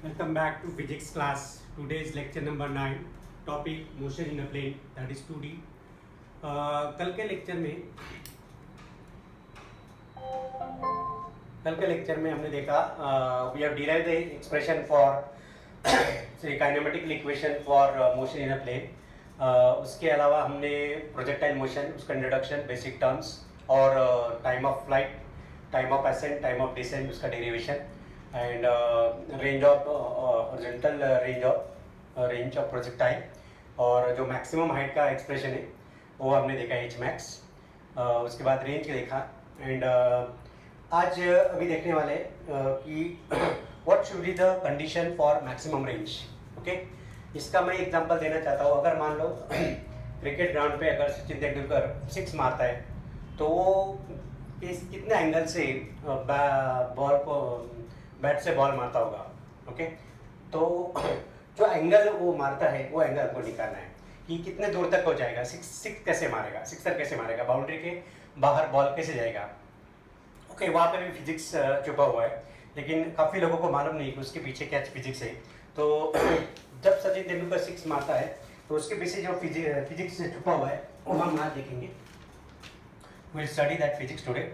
Welcome back to physics class. Today's lecture number 9. Topic motion in a plane, that is 2D. कल के lecture में हमने देखा we have derived the expression for say kinematical equation for motion in a plane. उसके अलावा हमने projectile motion, उसका introduction, basic terms और time of flight, time of ascent, time of descent, उसका derivation and range of horizontal range of projectile और जो maximum height का expression है वो हमने देखा h max. उसके बाद range का देखा एंड आज अभी देखने वाले कि what should be the condition for maximum range. Okay इसका मैं एग्जांपल देना चाहता हूँ. अगर मान लो क्रिकेट ग्राउंड पे अगर सचिन तेंदुलकर 6 मारता है तो वो कितने एंगल से बॉल को बैट से बॉल मारता होगा. ओके तो जो एंगल वो मारता है वो एंगल को निकालना है कि कितने दूर तक हो जाएगा. सिक्स कैसे मारेगा, सिक्सर कैसे मारेगा, बाउंड्री के बाहर बॉल कैसे जाएगा. ओके वहाँ पे भी फिजिक्स छुपा हुआ है लेकिन काफ़ी लोगों को मालूम नहीं कि उसके पीछे क्या फिजिक्स है. तो जब सचिन तेंदुलकर 6 मारता है तो उसके पीछे जो फिजिक्स छुपा हुआ है वो हम आज देखेंगे. We'll study that physics today.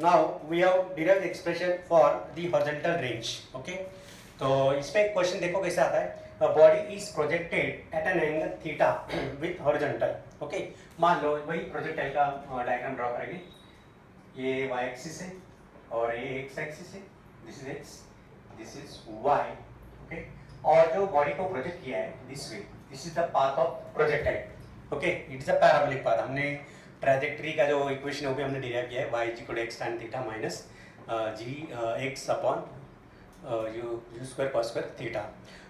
Now we have derived the expression for the horizontal range. Okay. तो इसमें एक क्वेश्चन देखो कैसे आता है. Body is projected at an angle theta with horizontal. Okay मान लो वही प्रोजेक्टाइल का डायग्राम ड्रॉ करेंगे. ये y एक्सिस है और ये x एक्सिस है. This is x, this is y. Okay और जो बॉडी को प्रोजेक्ट किया है this way, this is the path of projectile. Okay it is a parabolic path. हमने ट्रैजेक्टरी का जो इक्वेशन है वो भी हमने डिराइव किया है. y equal to x tan theta minus g x upon u square cos square theta.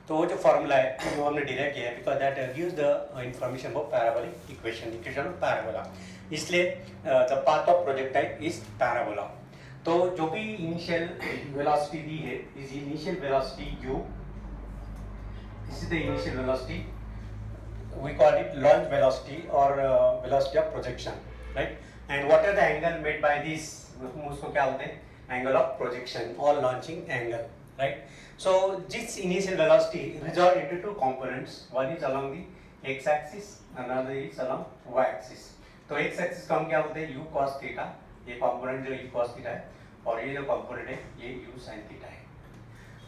तो वो जो फॉर्मूला है वो हमने डिराइव किया है because that gives the information of parabolic equation of parabola. इसलिए the path of projectile is parabola. तो जो भी इनिशियल वेलोसिटी दी है is initial velocity u. This is the initial velocity. We call it launch velocity or velocity of projection, right? And what are the angle made by this? उसको क्या बोलते हैं? Angle of projection or launching angle, right? So this initial velocity resolved into two components. One is along the x-axis, another is along y-axis. तो x-axis को हम क्या बोलते हैं? U cos theta. ये component जो U cos theta है और ये जो component है ये U sin theta है.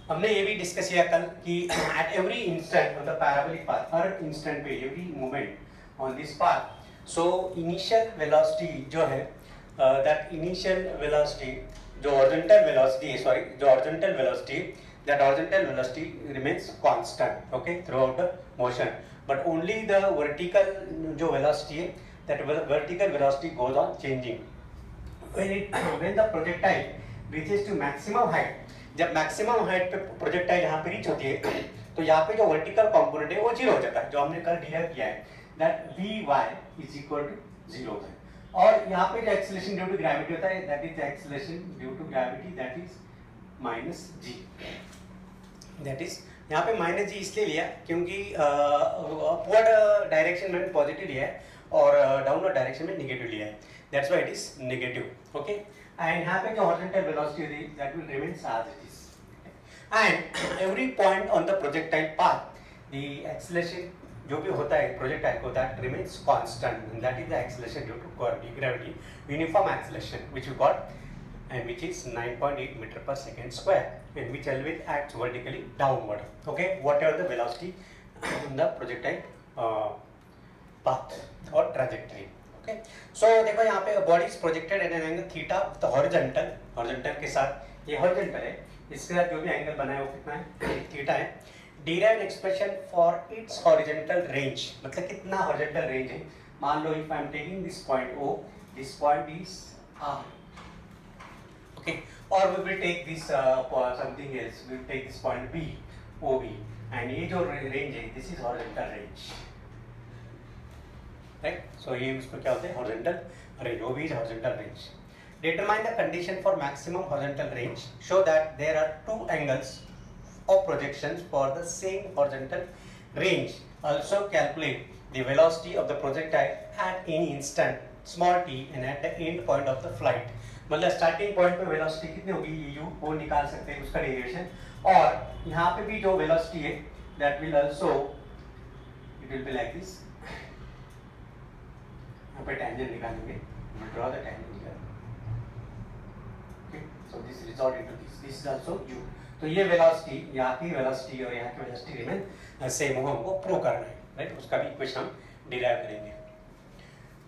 हमने ये भी डिस्कस किया कल कि at every instant on the parabolic path, हर इंस्टेंट पे every moment on this path, so initial velocity जो है दैट इनिशियल वेलोसिटी जो हॉरिजॉन्टल वेलोसिटी है, सॉरी जो horizontal velocity, that horizontal velocity remains constant okay throughout the motion. But only the vertical जो velocity है that vertical velocity goes on changing when the projectile reaches to maximum height. जब maximum height पे projectile यहाँ पे reach होती है तो यहाँ पे जो वर्टिकल कंपोनेंट है वो जीरो हो जाता है, जो हमने कल डिराइव किया है that Vy is equal to zero होता है. और यहाँ पे जो एक्सेलरेशन ड्यू टू ग्रेविटी होता है that is acceleration due to gravity that is minus G. That is यहाँ पे माइनस जी इसलिए लिया क्योंकि अपवर्ड डायरेक्शन में पॉजिटिव लिया है और डाउनवर्ड डायरेक्शन में निगेटिव लिया है. That's why it is negative. Okay and यहाँ पे जो horizontal velocity है that will remain as it is. And every point on the projectile path, the acceleration जो भी होता है projectile को that remains constant, and that is the acceleration due to gravity, uniform acceleration which we got and which is 9.8 meter per second square, and which always acts vertically downward. Okay, whatever the velocity in the projectile path or trajectory. Okay so देखो यहाँ पे body is projected at an angle theta with horizontal के साथ. ये horizontal है, इसके साथ जो भी एंगल बना है वो कितना है? थीटा है. Derive expression for its horizontal range, मतलब कितना हॉरिजॉन्टल रेंज है. मान लो if I am taking this point O, this point is R. Okay और we will take this something else, we will take this point B, OB, and ये जो range है this is horizontal range. Right? So ये उसको क्या होते हैं? horizontal range. OB is horizontal range. Determine the condition for maximum horizontal range. Show that there are two angles of projections for the same horizontal range. Also calculate the velocity of the projectile at any instant small t and at the end point of the flight. मतलब starting point पे velocity कितनी होगी u वो निकाल सकते हैं उसका derivation. और यहाँ पे भी जो वेलोसिटी है that will also it will be like this. यहाँ पे टेंजेंट निकालेंगे, draw the tangent here. Okay, so this result into this is also u। तो ये वेलोसिटी, यहाँ की वेलोसिटी और यहाँ की वेलोसिटी रिमेन सेम हो, हमको प्रूव करना है, राइट। उसका भी इक्वेशन हम डिराइव करेंगे।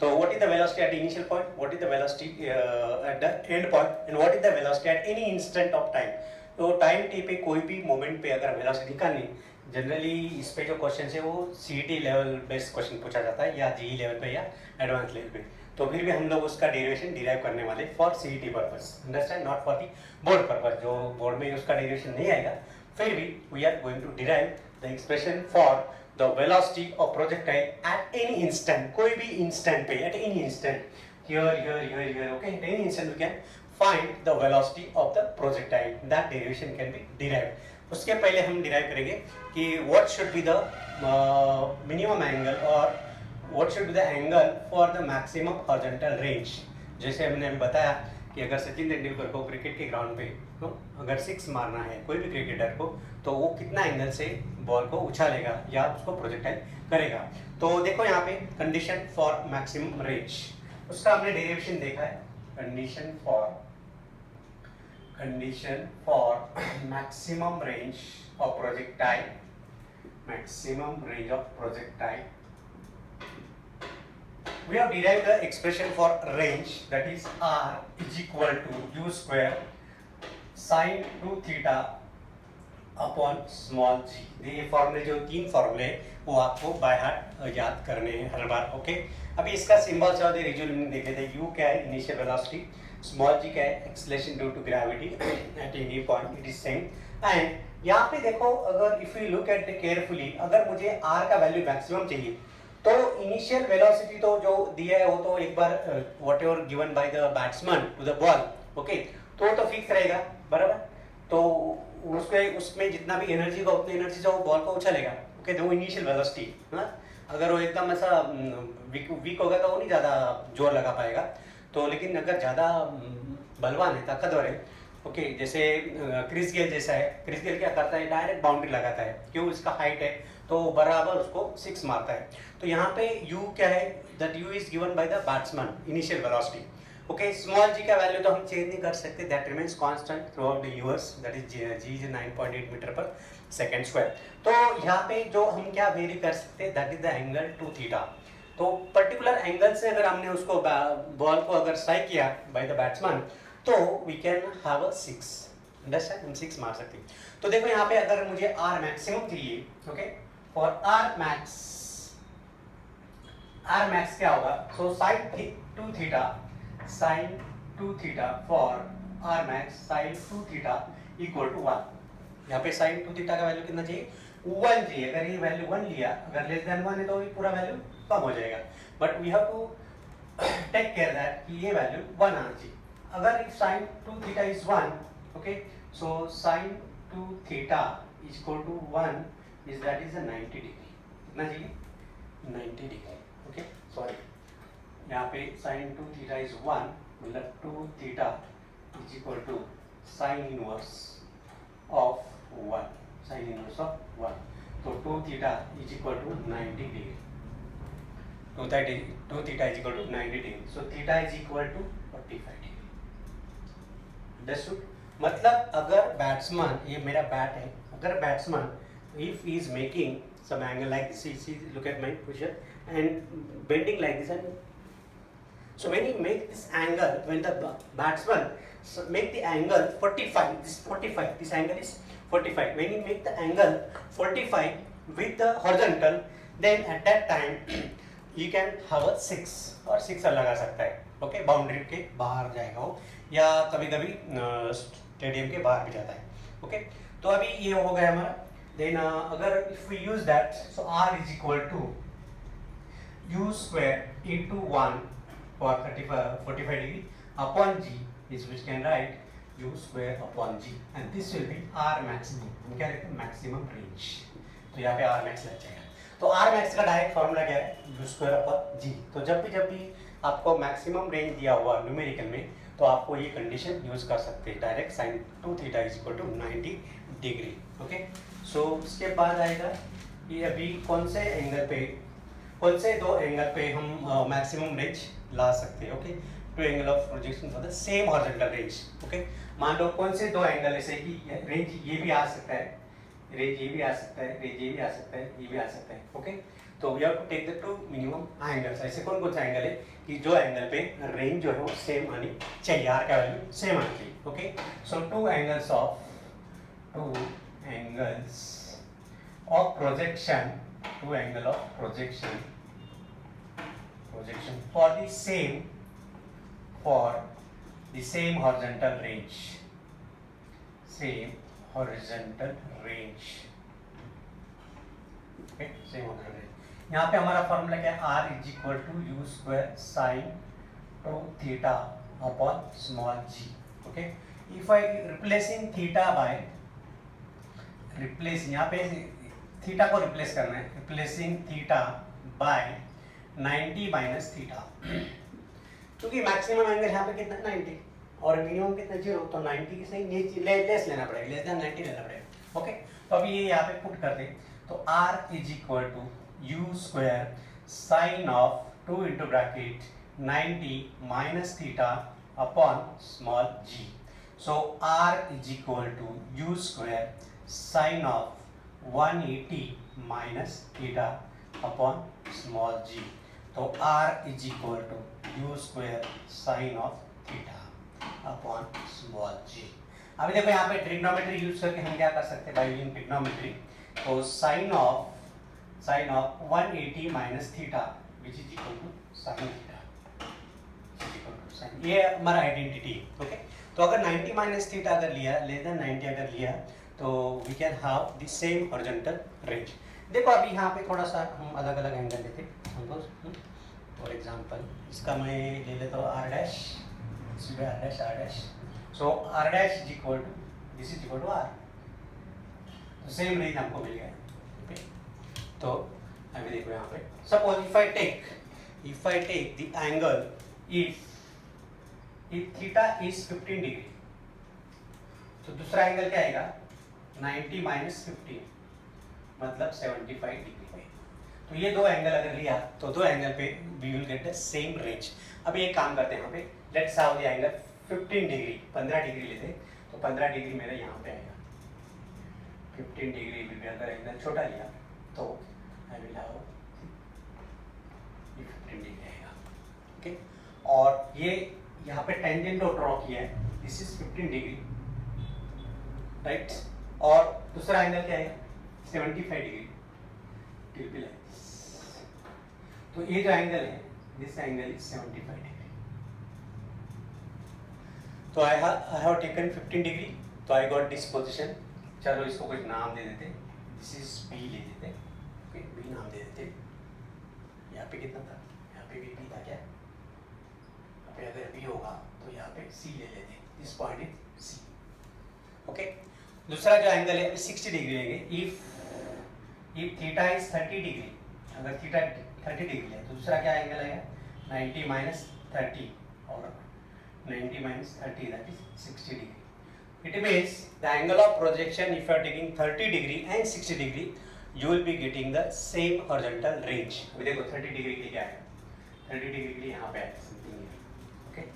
तो what is the velocity at the initial point, what is the velocity at the end point, and what is the velocity at any instant of time। तो टाइम टी पे कोई भी moment पे अगर velocity निकालनी, generally इस पे जो क्वेश्चन है वो सीईटी लेवल बेस्ड क्वेश्चन पूछा जाता है या जेईई लेवल पे या एडवांस लेवल पे। तो फिर भी हम लोग उसका डेरिवेशन डिराइव करने वाले for CET purpose, understand, not for the board purpose. जो बोर्ड में उसका डेरिवेशन नहीं आएगा, फिर भी we are going to derive the expression for the velocity of projectile at any instant, कोई भी instant पे, at any instant, here, okay, at any instant we can find the velocity of the projectile, that derivation can be derived। उसके पहले हम derive करेंगे कि what should be the minimum angle or what should be the angle for the maximum horizontal range। जैसे हमने बताया कि अगर सचिन तेंदुलकर को क्रिकेट के ग्राउंड पे अगर 6 मारना है कोई भी क्रिकेटर को, तो वो कितना एंगल से बॉल को उछालेगा या उसको प्रोजेक्टाइल करेगा। तो देखो यहाँ पे कंडीशन फॉर मैक्सिमम रेंज, उसका हमने डेरिवेशन देखा है। Condition for maximum range of projectile, maximum range of projectile, we have derived the expression for range, that is r is equal to u square sin 2 theta upon small g। ये फॉर्मूले जो 3 फॉर्मूले वो आपको by heart याद करने हैं हर बार, okay. अभी इसका सिंबल्स और रिजल्ट देख लेते हैं। u क्या है, इनिशियल वेलोसिटी, स्मॉल g क्या है, acceleration due to gravity at any point, it is same. And यहाँ पे देखो, अगर if you look at carefully, अगर मुझे r का वैल्यू मैक्सिमम चाहिए तो इनिशियल वेलोसिटी तो जो दिया है वो तो एक बार whatever given by the batsman to the ball, okay, तो फिक्स रहेगा, बराबर। तो उसमें जितना भी एनर्जी होगा उतनी एनर्जी से वो बॉल को उछालेगा, ओके। तो वो इनिशियल वेलोसिटी, हाँ। अगर वो एकदम ऐसा वीक होगा तो वो नहीं ज़्यादा जोर लगा पाएगा। तो लेकिन अगर ज़्यादा बलवान है, ताकतवर है, ओके, जैसे क्रिस गेल जैसा है, क्रिस गेल क्या करता है, डायरेक्ट बाउंड्री लगाता है, क्यों, इसका हाइट है तो बराबर उसको 6 मारता है। तो यहाँ पे u क्या है, that u is given by the batsman initial velocity, okay. Small g का वैल्यू तो हम चेंज नहीं कर सकते, that remains constant throughout the years, that is g is 9.8 metre per second square. तो यहाँ पे जो हम क्या वेरी कर सकते हैं, that is the angle to theta. तो पर्टिकुलर एंगल से अगर हमने उसको बॉल को अगर स्ट्राइक किया बाय द बैट्समैन, तो we can have a 6, understand, हम 6 मार सकते हैं। तो देखो यहाँ पे अगर मुझे r मैक्सिमम चाहिए, ओके, फॉर r max क्या होगा, so sin 2 theta for r max sin 2 theta equal to 1। यहाँ पे sin 2 थीटा का वैल्यू कितना चाहिए, 1 चाहिए। अगर ये वैल्यू 1 लिया, अगर लेस देन 1 है तो ये पूरा वैल्यू कम हो जाएगा, but we have to take care that कि ये वैल्यू 1 आना चाहिए। अगर sin 2 theta is 1, okay, so sin 2 theta is equal to 1 is that is a 90 degree, कितना चाहिए, 90 डिग्री, ओके। सॉरी, यहाँ पे sin 2 थीटा इज 1, मतलब 2 theta is equal to sin inverse of 1, sin inverse of 1। तो 2 theta is equal to 90 degree, 2 theta is equal to 90 degree, so theta is equal to 45 degree, understood. मतलब अगर batsman, ये मेरा bat है, अगर batsman if he is making some angle like this, see, look at my position and bending like this, and so when he make this angle, when the batsman make the angle 45, this angle is 45, when he make the angle 45 with the horizontal, then at that time he can have a 6 और 6 लगा सकता है, okay. Boundary के बाहर जाएगा वो, या कभी कभी स्टेडियम के बाहर भी जाता है, ओके। तो अभी ये हो गया हमारा। Then अगर if we use that, so r is equal to u square into 1 for 45 degree upon g, is which can write u square upon g, and this will be r maximum, हम क्या लिखते हैं, maximum range। तो यहाँ पे r max लग जाएगा। तो r max का डायरेक्ट फॉर्मूला क्या है, u square upon g। तो जब भी आपको मैक्सिमम रेंज दिया हुआ न्यूमेरिकल में, तो आपको ये कंडीशन यूज़ कर सकते हैं direct sine 2 theta is equal to 90 degree. Okay, so उसके बाद आएगा कि अभी कौन से एंगल पे, कौन से दो एंगल पे हम मैक्सिमम रेंज ला सकते हैं। Okay, two angle of projection for the same horizontal range. Okay, मान लो कौन से दो एंगल ऐसे कि रेंज ये भी आ सकता है, रेंज ये भी आ सकता है, रेंज ये भी आ सकता है, ये भी आ सकता है। ओके, तो we have to take the two minimum angles. ऐसे कौन कौन सा एंगल है कि जो एंगल पे रेंज जो है वो सेम आनी चाहिए, आर का वैल्यू सेम आनी चाहिए। Okay, so two angles of projection, two angle of projection for the same horizontal range, okay, same horizontal range। यहाँ पे हमारा फॉर्मूला क्या है, r is equal to you square sine 2 theta upon small g। Okay, if I replacing theta by replace, यहाँ पे theta को replace करना है, replacing theta by 90 minus theta, क्योंकि मैक्सिमम एंगल यहाँ पे कितना 90 और मिनिमम कितना 0, तो 90 की सही लेस लेना पड़ेगा, लेस देन 90 लेना पड़ेगा। ओके, तो अभी ये यहाँ पे पुट कर दे, तो r is equal to you square sine of 2 into bracket 90 minus theta upon small g। So r is equal to you square sine of 180 minus theta upon small g। तो r is equal to you square sine of theta upon small g। अभी देखो यहाँ पे trigonometry use करके हम क्या कर सकते हैं, बाय यूजिंग ट्रिग्नोमेट्री। तो sine of 180 minus theta which is equal to sine theta, ये हमारा आइडेंटिटी है। ओके, तो अगर 90 माइनस थीटा अगर लिया, लेस देन 90 अगर लिया, तो we can have the same horizontal range. देखो अभी यहाँ पे थोड़ा सा हम अलग अलग एंगल लेते हैं। फॉर एग्जांपल इसका मैं ले लेता हूँ r डैश, इसमें r dash, so r dash is equal to, this is equal to r, तो सेम रेंज हमको मिल गया। ओके, तो अभी देखो यहाँ पे suppose if I take the angle, if theta is 15 degree, तो दूसरा एंगल क्या आएगा 90 माइनस 15 मतलब 75 डिग्री पे। तो ये दो एंगल अगर लिया तो दो एंगल पे we will get the same range. अभी एक काम करते हैं, यहाँ पे let's have the angle 15 degree, 15 degree लेते, तो 15 डिग्री मेरा यहाँ पे आएगा। 15 डिग्री भी अगर एंगल छोटा लिया तो आई विल हैव 15 डिग्री आएगा। ओके, और ये यहाँ पे टेंजेंट ड्रॉ किया है, दिस इज 15 डिग्री, राइट, और दूसरा एंगल क्या है 75 degree, till B like this. तो ये जो एंगल है, दिस एंगल इज 75 डिग्री। तो आई हैव टेकन 15 डिग्री, तो आई गॉट दिस पोजीशन। चलो इसको कुछ नाम दे देते, दिस इज बी ले देते, ओके, बी नाम दे देते। यहाँ पे कितना था, यहाँ पे भी बी था क्या, यहाँ पे अगर बी होगा तो यहाँ पे सी ले लेते, this point is C. Okay, दूसरा जो एंगल है 60 डिग्री लेंगे। इफ थीटा इज 30 डिग्री, अगर थीटा 30 डिग्री है तो दूसरा क्या एंगल आएगा 90 माइनस 30, और 90 minus 30 that is 60 degree. It means the angle of projection, if you are taking 30 degree and 60 degree, you will be getting the same horizontal range। अभी देखो 30 degree के लिए क्या है, 30 डिग्री के लिए यहाँ पे है something। Okay,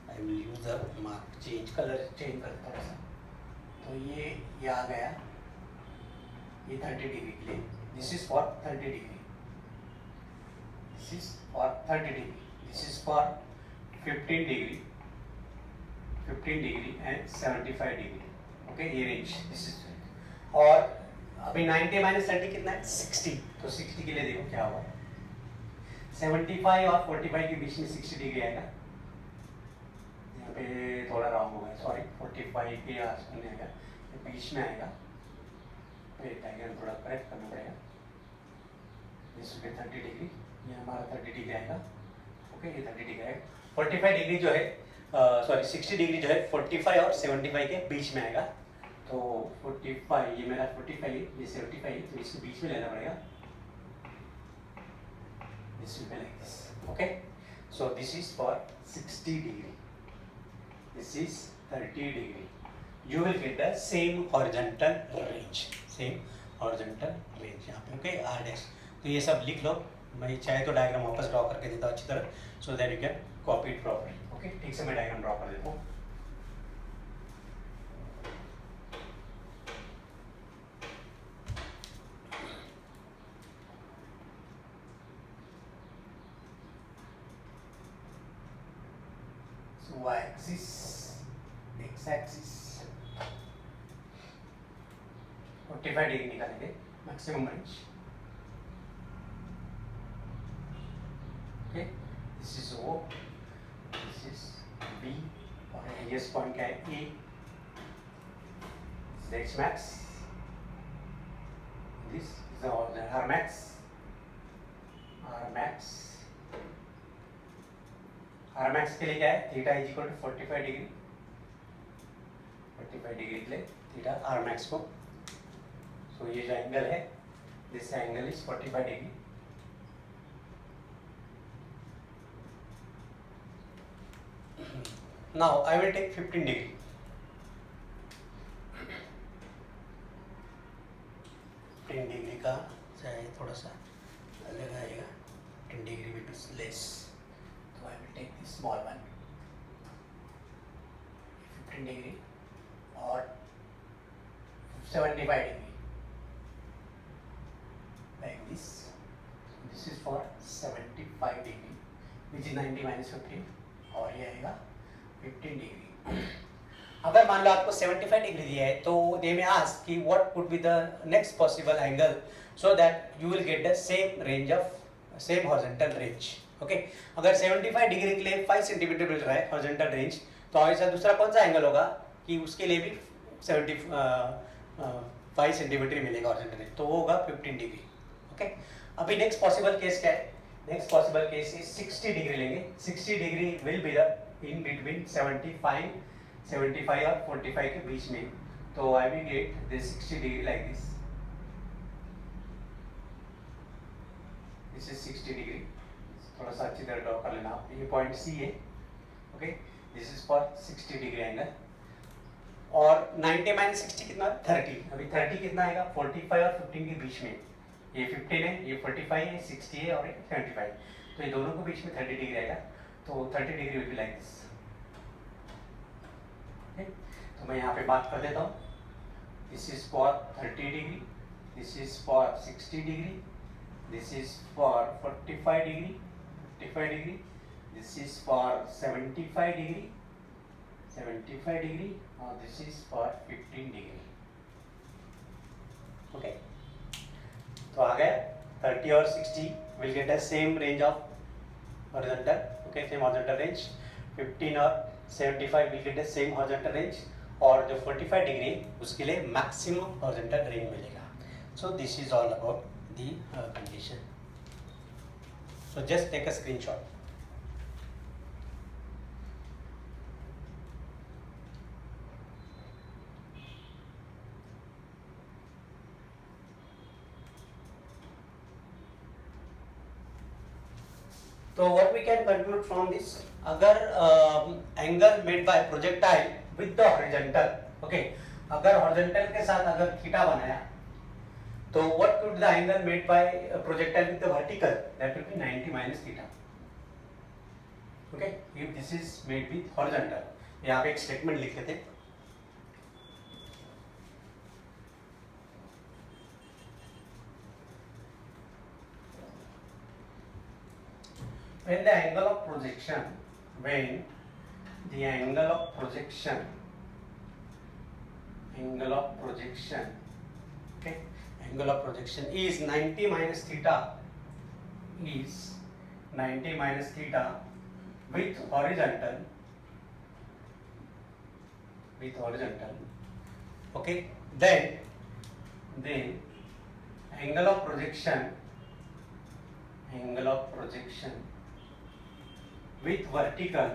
I will use the mark, change color, change कर थोड़ा सा, तो ये आ गया, ये 30 डिग्री के लिए, this is for 30 degree, this is for 30 degree, this is for 15 degree, 15 degree and 75 degree. Okay, ये रेंज दिस इज। और अभी 90 माइनस 30 कितना है 60, तो 60 के लिए देखो क्या होगा, 75 और 45 के बीच में 60 डिग्री आएगा। यहाँ पे थोड़ा रॉन्ग हो गया, सॉरी, 45 के आस में आएगा, बीच में आएगा, डायग्राम थोड़ा करेक्ट करना पड़ेगा। दिस विल बी 30 डिग्री, ये हमारा 30 डिग्री आएगा। ओके, ये 30 डिग्री आएगा। 45 डिग्री जो है, सॉरी 60 डिग्री जो है 45 और 75 के बीच में आएगा। तो 45, ये मेरा 45 है, ये 75 है, तो इसके बीच में लेना पड़ेगा, this will be like this. Okay, so this is for 60 degree, this is 30 degree. You will get the same horizontal range, same horizontal range यहाँ पे. Okay R dash. तो ये सब लिख लो. मैं चाहे तो डायग्राम वापस ड्रॉ करके देता हूँ अच्छी तरह, so that you can copy it properly. Okay ठीक से मैं डायग्राम ड्रॉ कर देता हूँ. Y axis, x axis 45 डिग्री निकालेंगे maximum range. Okay this is O, this is B और हाईएस्ट पॉइंट क्या है E. This is X max, this is R max. R max के लिए क्या है theta is equal to 45 degree. 45 degree के लिए थीटा R max को. सो ये जो एंगल है this angle is 45 degree. Now I will take 15 degree. 15 degree का चाहे थोड़ा सा अलग आएगा. 15 degree will be less. So I will take this small one, 15 degree or 75 degree, like this. This is for 75 degree, which is 90 minus 15, और ये आएगा 15 degree. अगर मान लो आपको 75 डिग्री दिया है तो they may ask कि what could be the next possible angle so that you will get the same range of same horizontal range. Okay अगर 75 डिग्री के लिए 5 सेंटीमीटर मिल रहा है हॉरिजॉन्टल रेंज, तो ऐसा दूसरा कौन सा एंगल होगा कि उसके लिए भी 5 सेंटीमीटर मिलेगा हॉरिजॉन्टल रेंज, तो वो होगा 15 डिग्री. ओके अभी नेक्स्ट पॉसिबल केस क्या है? Next possible case is 60 degree लेंगे. 60 degree will be the in between 75 और 45 के बीच में. तो I will get this 60 degree like this. This is 60 degree. थोड़ा सा अच्छी तरह ड्रॉ कर लेना आप. ये पॉइंट C है. Okay this is for 60 degree angle. और 90 माइनस 60 कितना? 30. अभी 30 कितना आएगा? 45 और 15 के बीच में. ये 15 है, ये 45 है, 60 है और ये 75. तो ये दोनों के बीच में 30 डिग्री आएगा. तो 30 degree will be like this. तो मैं यहाँ पे बात कर देता हूँ. This is for 30 degree, this is for 60 degree, this is for 45 degree, 55 degree. This is for 75 degree, 75 degree, and this is for 15 degree. Okay. तो आ गया 30 और 60 will get the same range of horizontal. Okay, same horizontal range. 15 और 75 will get the same horizontal range. और जो 45 degree उसके लिए maximum horizontal range मिलेगा. So this is all about the condition. So just take a screenshot. So what we can conclude from this? अगर angle made by projectile with the horizontal, okay, अगर horizontal के साथ अगर theta बनाया, तो what could the angle made by projectile with the vertical? That will be 90 minus theta. Okay, if this is made with horizontal. यहाँ पे एक statement लिख लेते. When the angle of projection, okay, angle of projection is 90 minus theta with horizontal, okay, then angle of projection with vertical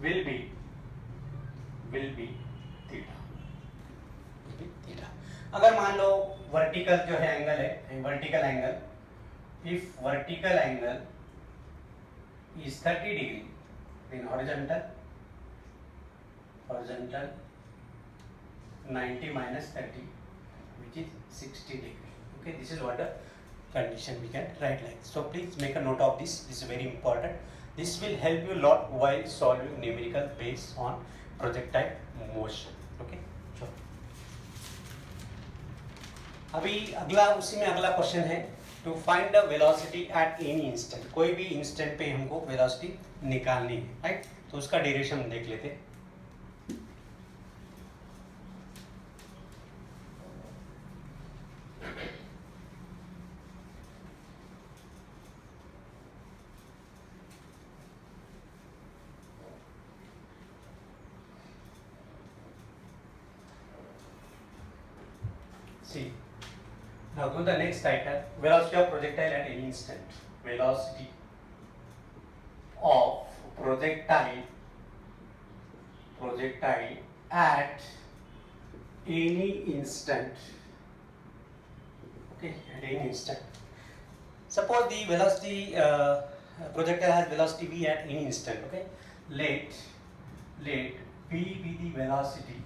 will be theta. अगर मान लो vertical जो है angle है, vertical angle, if vertical angle is 30 degree, then horizontal 90 minus 30, which is 60 degree. Okay, this is what the condition we can write like. So please make a note of this. This is very important. This will help you a lot while solving numerical based on projectile motion. Okay, sure. अभी अगला उसी में अगला question है to find the velocity at any instant. कोई भी instant पे हमको वेलोसिटी निकालनी है, राइट. तो उसका ड्यूरेशन देख लेते हैं. See, now go to the next title, velocity of projectile at any instant. Velocity of projectile at any instant. Okay, at any instant. Suppose the velocity projectile has velocity v at any instant. Okay, let v be the velocity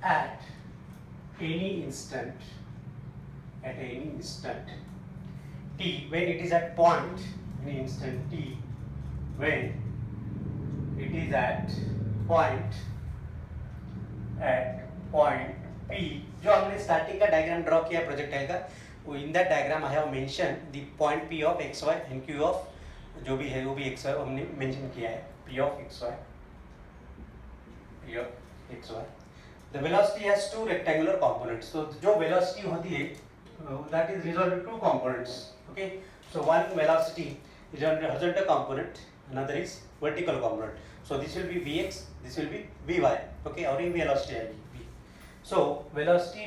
at any instant, t, when it is at point, any instant t, when it is at point p. जो हमने starting का diagram draw किया projectile का, वो in that diagram I have mention the point p of xy and q of जो भी है वो भी xy हमने मेंशन किया है. p of xy. The velocity has two rectangular components. So जो velocity होती है that is resolved into two components. Okay. So one velocity is on the horizontal component, another is vertical component. So this will be vx, this will be vy. Okay. और ये velocity है v. So velocity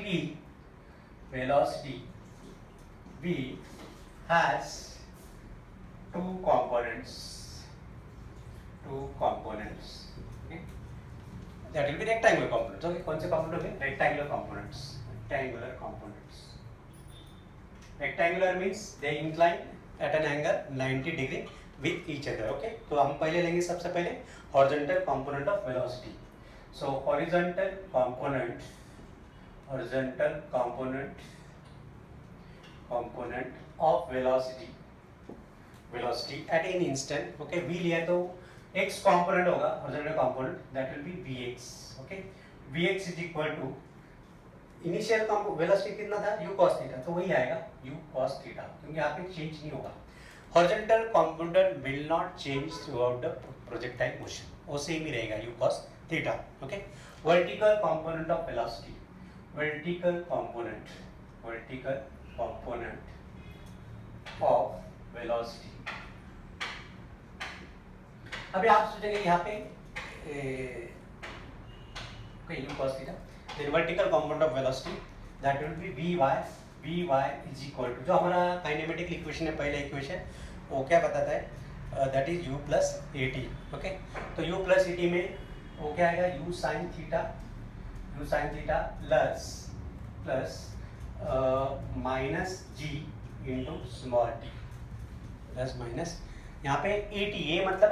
v has two components. Okay. That will be rectangular components. Okay, कौन से component होंगे? Rectangular components. Rectangular means they incline at an angle 90 degree with each other. Okay, तो हम पहले लेंगे सबसे पहले horizontal component of velocity. So horizontal component of velocity at any instant. Okay, v लिया तो x component होगा horizontal component, that will be vx. Okay, vx is equal to initial velocity कितना था u cos थीटा, तो वही आएगा u cos theta, क्योंकि यहाँ पे चेंज नहीं होगा. horizontal component will not change throughout the projectile motion, वो सेम ही रहेगा u cos theta. Okay, vertical component of velocity. अभी आप सोचेंगे यहाँ पे u cos theta, then vertical component of velocity that will be vy is equal to, जो हमारा kinematic equation है पहला इक्वेशन, वो क्या बताता है, that is u plus at. Okay, तो u plus at में वो क्या आएगा, u sin theta plus minus g into small t plus minus, यहाँ पे at, ये मतलब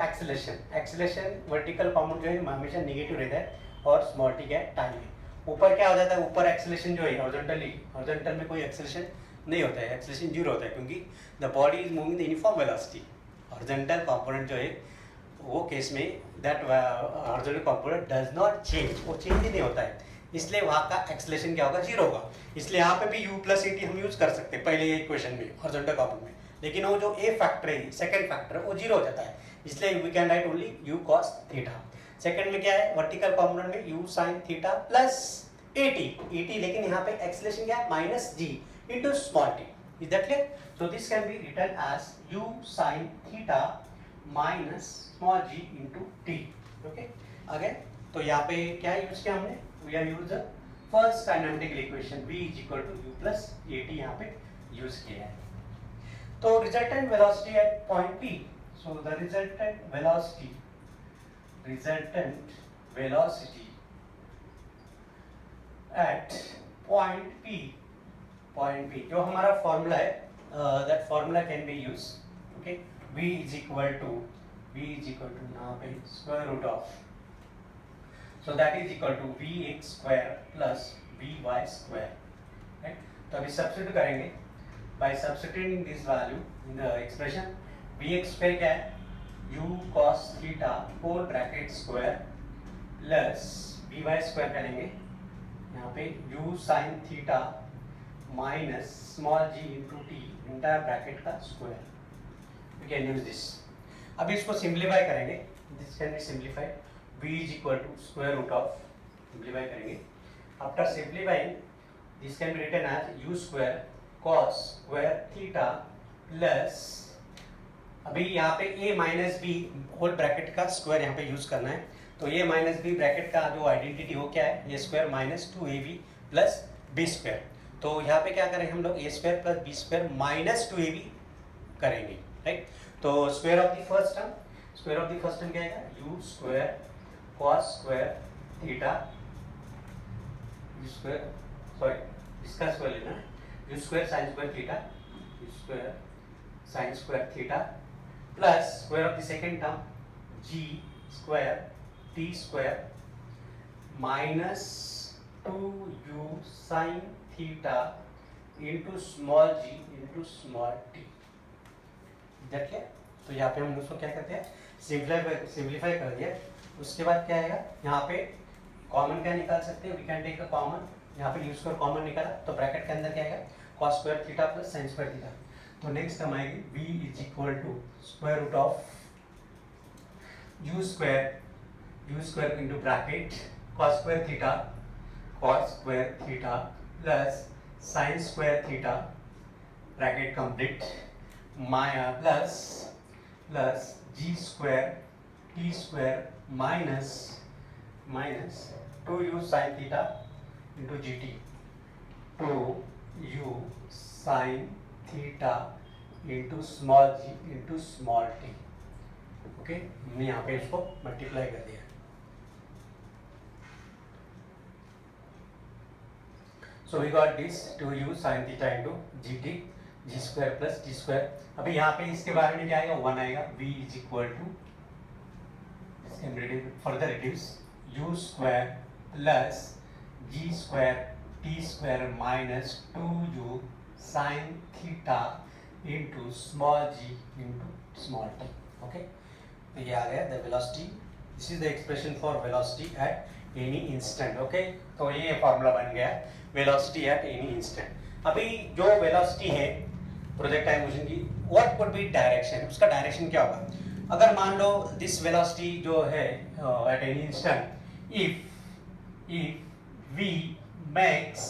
एक्सेलेरेशन वर्टिकल कॉम्पोनेंट जो है हमेशा नेगेटिव रहता है और स्मॉल टी क्या है, टाइम है. ऊपर क्या हो जाता है, ऊपर एक्सेलेरेशन जो है हॉरिजॉन्टल में कोई एक्सेलेरेशन नहीं होता है, एक्सेलेरेशन जीरो होता है, क्योंकि the body is moving the uniform velocity. Horizontal component जो है वो केस में that horizontal component does not change, वो चेंज ही नहीं होता है, इसलिए वहाँ का एक्सेलेरेशन क्या होगा, जीरो होगा. इसलिए यहाँ पे भी u प्लस at हम यूज कर सकते हैं पहले इक्वेशन में हॉरिजॉन्टल कंपोनेंट में, लेकिन वो जो a फैक्टर है, सेकंड फैक्टर है, वो जीरो हो जाता है, इसलिए we can write only u cos theta. Second में क्या है, वर्टिकल कंपोनेंट में u sin theta plus at, लेकिन यहाँ पे एक्सेलेरेशन क्या है, minus g into small t. Is that clear? So this can be written as u sin theta minus small g into t. Okay? Again, तो यहाँ पे क्या यूज किया हमने, we have used the first kinematic equation v is equal to u plus at यहाँ पे use किया है. तो resultant velocity at point p. So the resultant velocity at point p जो हमारा फॉर्मूला है, that formula can be used. Okay, v is equal to v is equal to यहाँ पे square root of, so that is equal to vx square plus vy square, right. तो अभी substitute करेंगे by substituting this value in the expression. vx square क्या है, u cos theta whole bracket square plus vy square करेंगे यहाँ पे u sin theta minus small g into t entire bracket का square. We can use this. अभी इसको simplify करेंगे, this can be simplified, v is equal to square root of, simplify करेंगे, after simplifying this can be written as u square cos square theta plus, अभी यहाँ पे a minus b whole bracket का square यहाँ पे use करना है, तो a माइनस बी ब्रैकेट का जो आइडेंटिटी हो क्या है, a square minus 2ab plus b square. तो यहाँ पे क्या करेंगे हम लोग, a square plus b square minus 2ab करेंगे, राइट। तो square of the first term, square of the first term क्या आएगा, u square cos square theta, u square, sorry इसका स्क्वायर लेना है, u square sin square theta, u square sin square theta plus square of the second term g square t square minus 2u sin theta into small g into small t। देखिए तो यहाँ पे हम उसको क्या करते हैं, सिंप्लीफाई कर दिया। उसके बाद क्या आएगा, यहाँ पे कॉमन क्या निकाल सकते हैं, we can take a common, यहाँ पे यूज कर कॉमन निकाला तो ब्रैकेट के अंदर क्या आएगा, cos square theta plus sin square theta. तो नेक्स्ट टर्म आएगी v is equal to square root of u square into bracket cos square theta plus sin square theta bracket complete माया plus g square t square minus 2u sin theta into gt, 2u sin theta into small g into small t। Okay, हमने यहाँ पे इसको multiply कर दिया। So we got this 2u sin theta into gt, g square plus t square. अभी यहाँ पे इसके बारे में क्या आएगा, 1 आएगा, v is equal to further reduce u square plus g square t square minus 2u sin theta into small g into small t। Okay, तो ये आ गया the velocity, this is the expression for velocity at any instant. Okay, तो ये formula बन गया velocity at any instant. अभी जो वेलोसिटी है प्रोजेक्टाइल मोशन की, व्हाट वुड बी डायरेक्शन, उसका डायरेक्शन क्या होगा। अगर मान लो दिस वेलोसिटी जो है at any instant, if we makes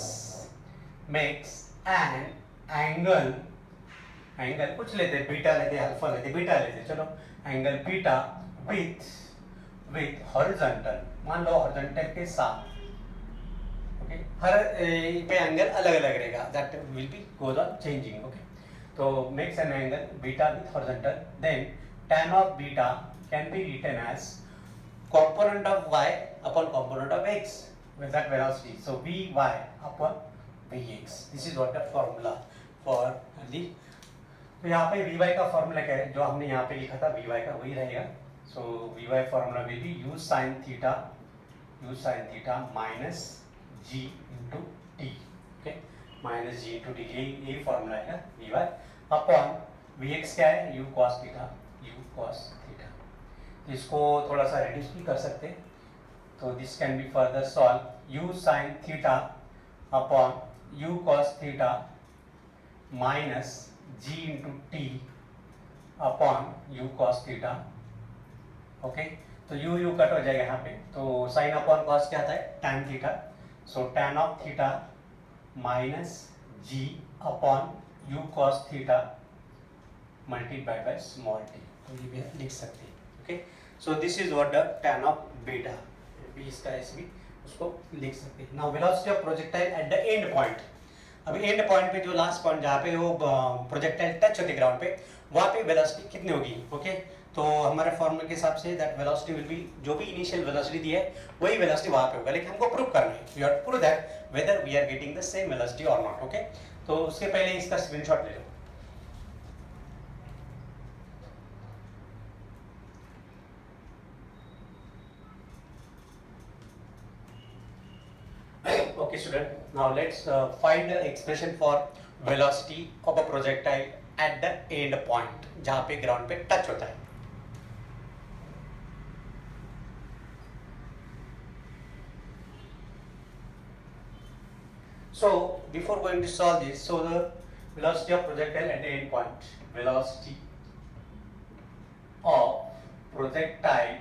an angle कुछ लेते, बीटा लेते, अल्फा लेते, बीटा लेते, चलो एंगल बीटा विथ हॉरिजॉन्टल, मान लो हॉरिजॉन्टल के साथ, ओके, हर पे एंगल अलग अलग रहेगा, that will be goes on changing. Okay, तो makes an angle beta with horizontal, then tan of beta can be written as component of y upon component of x with that velocity, so vy upon vx, this is what the formula for the, तो यहाँ पे vy का formula क्या है, जो हमने यहाँ पे लिखा था vy का वही रहेगा। सो vy formula will be u sin theta minus g into t, okay, minus g into t, यही फॉर्मूला है vy अपॉन vx क्या है, u cos थीटा, तो इसको थोड़ा सा रिड्यूस भी कर सकते हैं, तो this can be further solve u sin theta upon u cos theta minus g into T upon u cos theta. Okay, तो u कट हो जाएगा यहाँ पे, तो साइन अपॉन कॉस क्या आता है, tan theta, so tan of theta minus g upon u cos theta multiply by small t, तो ये भी लिख सकते हैं। Okay, so this is what the tan of beta, भी इसका ऐसे भी उसको लिख सकते हैं। Now velocity of projectile at the end point, अभी एंड पॉइंट पे जो लास्ट पॉइंट जहाँ पे वो प्रोजेक्टाइल टच होती है ग्राउंड पे, वहाँ पे वेलोसिटी कितनी होगी। ओके, तो हमारे फॉर्मूले के हिसाब say that velocity will be, जो भी इनिशियल वेलोसिटी दी है वही वेलोसिटी वहाँ पे होगा, लेकिन हमको प्रूव करना है, we have to prove that whether we are getting the same velocity और नॉट। ओके, तो उसके पहले इसका स्क्रीनशॉट ले लो। Okay, student. Now let's find the expression for velocity of a projectile at the end point, जहाँ पे ground पे touch होता है. So before going to solve this, so the velocity of projectile at the end point, velocity of projectile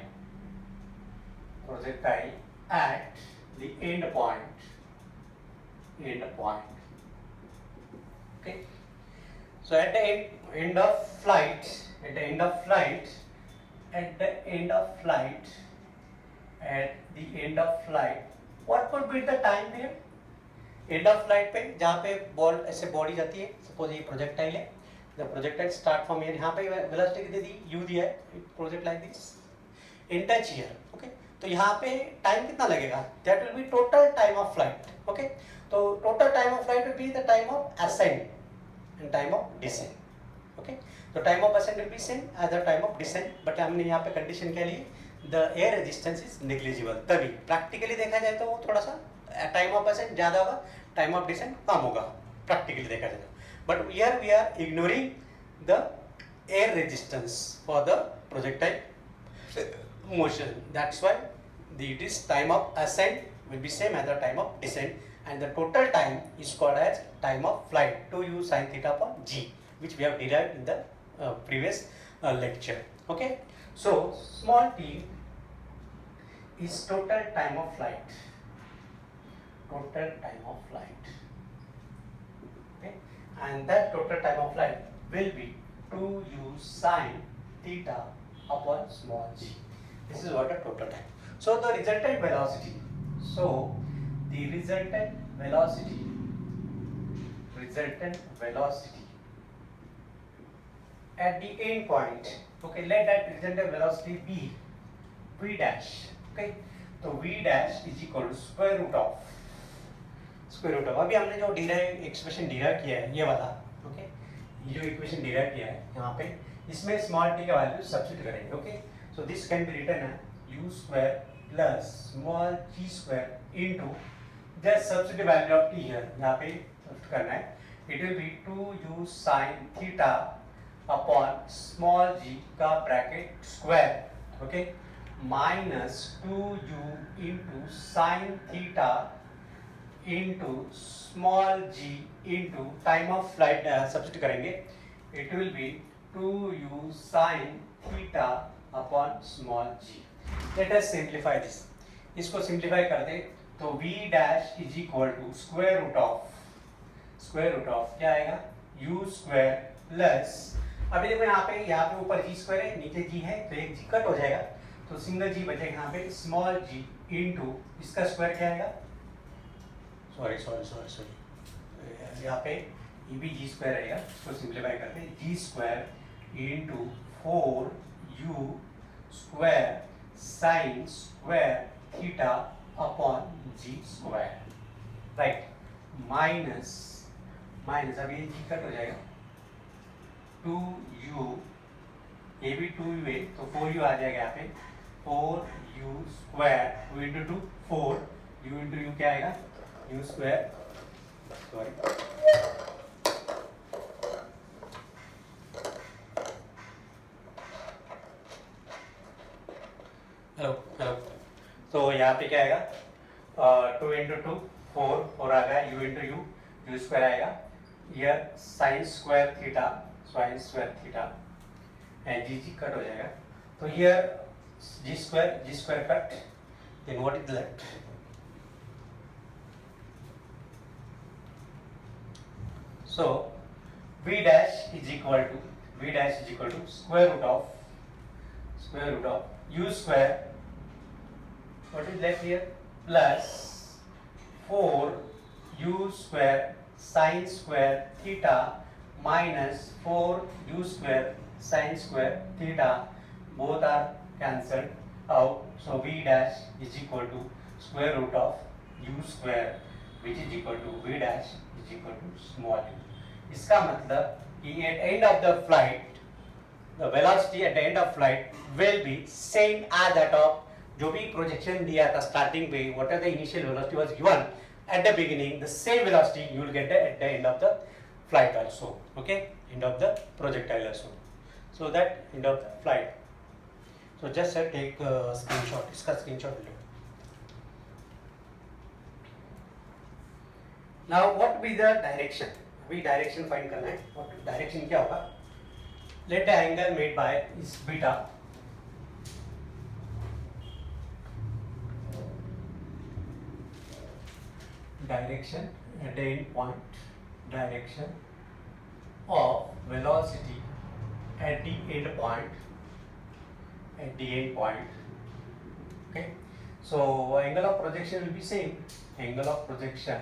at the end point. Okay. So at the end of flight, what could be the time period? End of flight पे जहाँ पे ball ऐसे body जाती है, suppose ये projectile है, the projectile start from here, यहाँ पे वेलोसिटी कितनी दी, यू दिया है, project like this in touch here. Okay, तो यहाँ पे टाइम कितना लगेगा, that will be total time of flight. Okay, तो total time of flight will be the time of ascend and time of descend. Okay, तो time of ascend will be same as the time of descend, but हमने यहाँ पे condition क्या ली, the air resistance is negligible. तभी practically देखा जाए तो वो थोड़ा सा टाइम ऑफ असेंड ज़्यादा होगा, टाइम ऑफ डिसेंट कम होगा प्रैक्टिकली देखा जाए. But here we are ignoring the air resistance for the projectile motion. That's why it is time of ascent will be same as the time of descent, and the total time is called as time of flight, 2u sin theta upon g, which we have derived in the previous lecture. Okay, so small t is total time of flight. Okay, and that total time of flight will be 2u sin theta upon small g. This is what the total time. So the resultant velocity at the end point, okay, let that resultant velocity be v dash. Okay, तो v dash is equal to square root of अभी हमने जो derive expression derive किया है ये वाला. Okay, ये जो इक्वेशन डिराइव किया है यहाँ पे, इसमें स्मॉल टी का वैल्यू सब्स्टिट्यूट करेंगे. Okay, so this can be written as u square plus small g square into just substitute value of t here, यहाँ पे सब्स्टिट्यूट करना है. It will be 2u sin theta upon small g का bracket square. Okay, minus 2u into sin theta into small g into time of flight substitute करेंगे. it will be 2u sin theta upon small g. let us simplify this. इसको simplify कर दे तो v dash is equal to square root of क्या आएगा, u square plus, अभी देखो यहाँ पे ऊपर g स्क्वायर है, नीचे g है, तो एक g कट हो जाएगा, तो सिंगल g बचेगा यहाँ पे, स्मॉल g into इसका स्क्वायर क्या आएगा, सॉरी यहाँ पे ये भी जी स्क्वायर रहेगा, इसको सिंप्लीफाई करते हैं, g square into 4u square sine square theta upon g square, right, minus अब ये जी कट हो जाएगा, 2u, ये भी 2u है तो 4u आ जाएगा यहाँ पे, 4u square 2 into 2 4, u into you क्या आएगा, u स्क्वायर, सॉरी हेलो, तो यहाँ पे क्या आएगा, 2 इंटू 2 4 आ गया, u इंटू यू स्क्वायर आएगा, यह sine square theta and g cut हो जाएगा, तो here g square cut, then what is left, so v dash is equal to square root of u square, what is left here, plus 4u square sin square theta minus 4u square sin square theta, both are cancelled out, so v dash is equal to square root of u square, which is equal to v dash is equal to small u. इसका मतलब कि at end of the flight, the velocity at the end of flight will be same as that of जो भी projection दिया था starting पे, what are the initial velocity was given at the beginning, the same velocity you will get at the end of the flight also. Okay, end of the projectile also. So that end of the flight. So just take a screenshot. इसका screenshot low. Now what be the direction? अभी direction find करना है. What direction क्या होगा? Let the angle made by is beta. Direction at the end point, direction of velocity at the end point, okay. So angle of projection will be same, angle of projection,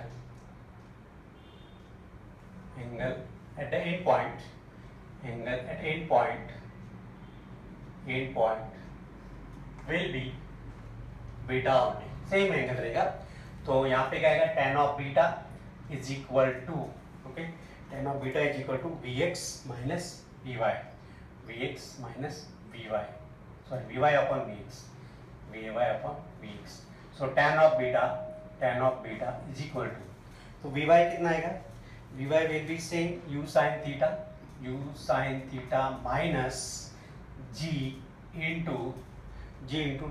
angle at the end point, angle at end point will be beta only, same angle रहेगा. तो यहाँ पे क्या आएगा, tan of beta is equal to, okay, tan of beta is equal to Vx minus Vy, Vx minus Vy, sorry, Vy upon Vx, Vy upon Vx. So tan of beta is equal to, तो Vy कितना आएगा, Vy will be same u sin theta minus g into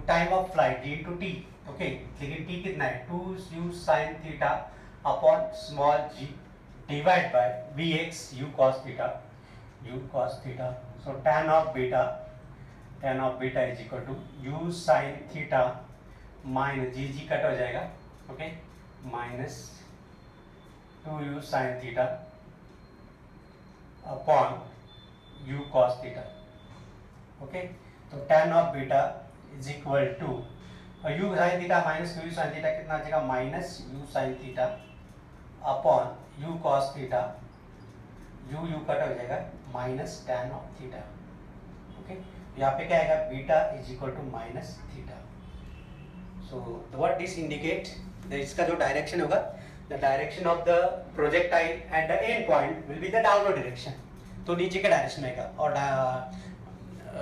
time of flight, g into t. Okay, लेकिन t कितना है, 2u sin theta upon small g divide by vx u cos theta. So tan of beta is equal to u sin theta minus g cut हो जाएगा, okay, minus 2u sin theta upon u cos theta. Okay, तो tan of beta is equal to u sin theta minus u sin theta कितना आ जाएगा, minus u sin theta upon u cos theta, u cut हो जाएगा, minus tan of theta. Okay, यहाँ पे क्या आएगा, beta is equal to minus theta. So what this indicate, इसका जो डायरेक्शन होगा, the direction of the projectile at the end point will be the downward direction. तो नीचे का डायरेक्शन आएगा, और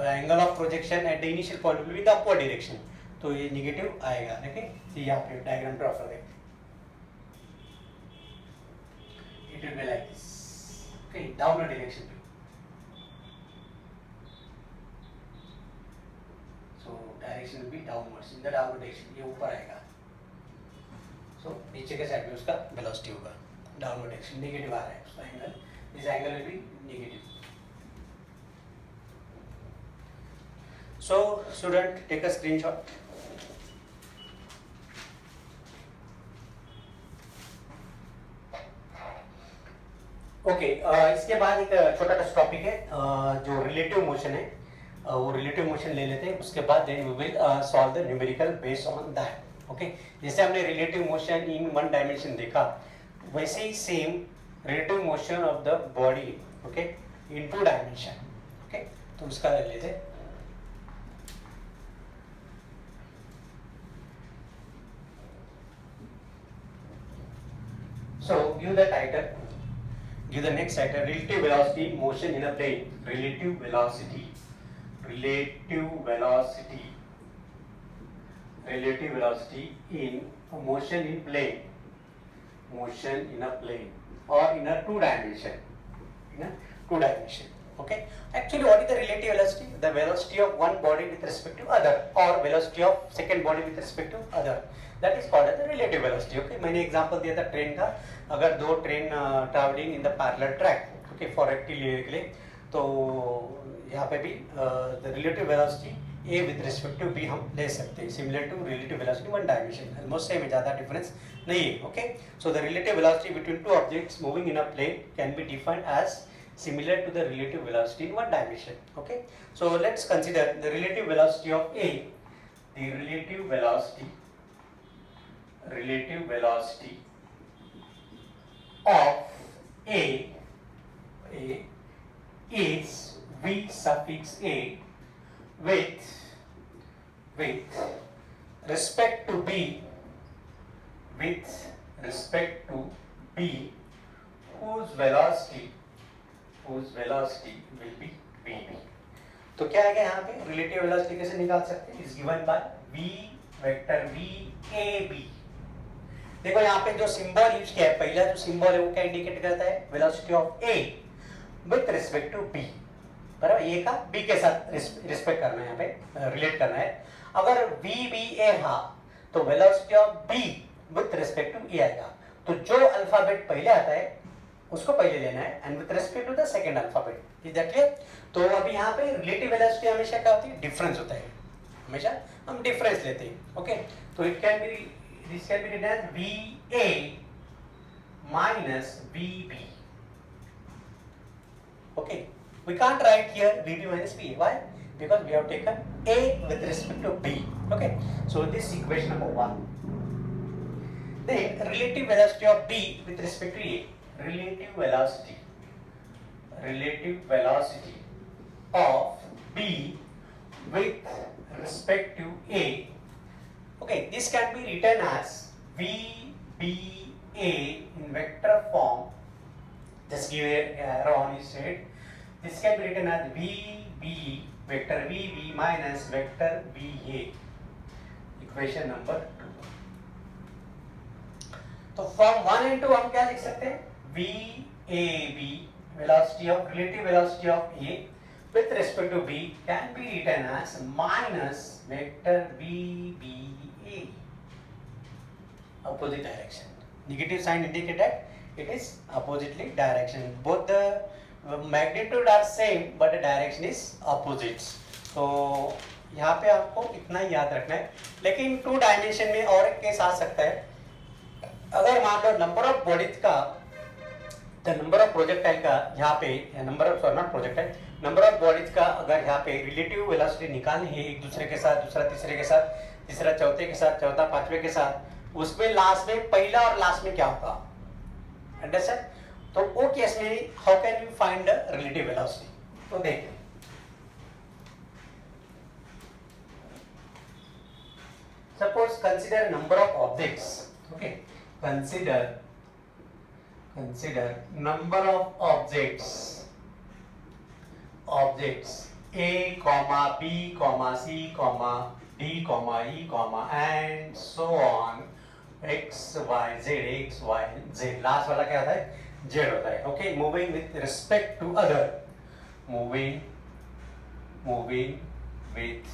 angle of projection at the initial point will be the upward direction. तो ये निगेटिव आएगा. देखिए, तो यहाँ पे डायग्राम ड्रॉ कर दें. It will be like this, okay, downward direction पे. So direction will be downwards, in the downward direction, ये ऊपर आएगा. सो नीचे के साइड में उसका वेलोसिटी होगा, डाउनवर्ड डायरेक्शन, नेगेटिव आ रहा है उसका angle, this angle will be negative. So student, take a screenshot. Okay, इसके बाद एक छोटा सा टॉपिक है, जो रिलेटिव मोशन है, वो रिलेटिव मोशन ले लेते हैं. उसके बाद then we will solve the numerical based on that. Okay, जैसे हमने relative motion in one dimension देखा, वैसे ही same relative motion of the body, okay, in two dimension. Okay, तो उसका ले लेते हैं. So give the title, give the next title, relative velocity motion in a plane. Relative velocity in motion in plane, motion in a plane or in a two dimension, okay. Actually, what is the relative velocity? The velocity of one body with respect to other, or velocity of second body with respect to other, that is called as the relative velocity. Okay, मैंने example दिया था train का. अगर दो train traveling in the parallel track, okay, for active लेने के लिए, तो यहाँ पे भी the relative velocity A with respect to B हम ले सकते हैं, similar to relative velocity one dimension, almost same है, ज़्यादा डिफरेंस नहीं है. Okay, so the relative velocity between two objects moving in a plane can be defined as similar to the relative velocity in one dimension. Okay, so let's consider the relative velocity of A. The relative velocity of A is v suffix A with respect to B, whose velocity will be Vb. तो क्या आएगा यहाँ पे, relative velocity कैसे निकाल सकते हैं, is given bye v vector v a b. देखो यहाँ पे जो सिंबल यूज किया है, पहला जो सिंबल है वो क्या इंडिकेट करता है, velocity of A with respect to B, बराबर, ए का बी के साथ रिस्पेक्ट करना है, यहाँ पे रिलेट करना है। अगर वी बी ए रहा तो velocity of b with respect to a आएगा। तो जो अल्फाबेट पहले आता है उसको पहले लेना है and with respect to the second alphabet. Is that clear? तो अभी यहाँ पे रिलेटिव वेलोसिटी हमेशा क्या होती है, डिफरेंस होता है, हमेशा हम डिफरेंस लेते हैं। ओके, तो it can be, this can be written as V A minus V B. Okay, we can't write here VB minus VA. Why? Because we have taken A with respect to B. Okay, so this is equation number 1. Then relative velocity of B with respect to A. Relative velocity of B with respect to A. Okay, this can be written as VBA in vector form. Just give an arrow on his head. This can be written as VB vector VB minus vector VA. Equation number 2. तो form 1 and 2 हम क्या लिख सकते हैं, VAB velocity of relative velocity of A with respect to B can be written as minus vector VBA. Opposite direction. Negative sign indicated it is oppositely direction. Both the magnitude are same but the direction is opposites. तो यहाँ पे आपको इतना याद रखना है। लेकिन 2 dimension में और एक केस आ सकता है, अगर मान लो नंबर ऑफ बॉडीज का, द नंबर ऑफ प्रोजेक्टाइल का यहाँ पे, number of not projectile, number of bodies का अगर यहाँ पे रिलेटिव वेलोसिटी निकालनी है, एक दूसरे के साथ, दूसरा तीसरे के साथ, तीसरा चौथे के साथ, चौथा पांचवे के साथ, उसमें लास्ट में पहला और लास्ट में क्या होगा, अंडरस्टैंड? तो वो केस में how can you find the relative velocity? तो देखिए, suppose consider number of objects. Okay, consider number of objects A comma B comma C comma D comma E comma and so on, x y z, x y z, last वाला क्या होता है, z होता है। Okay, moving with respect to other, moving with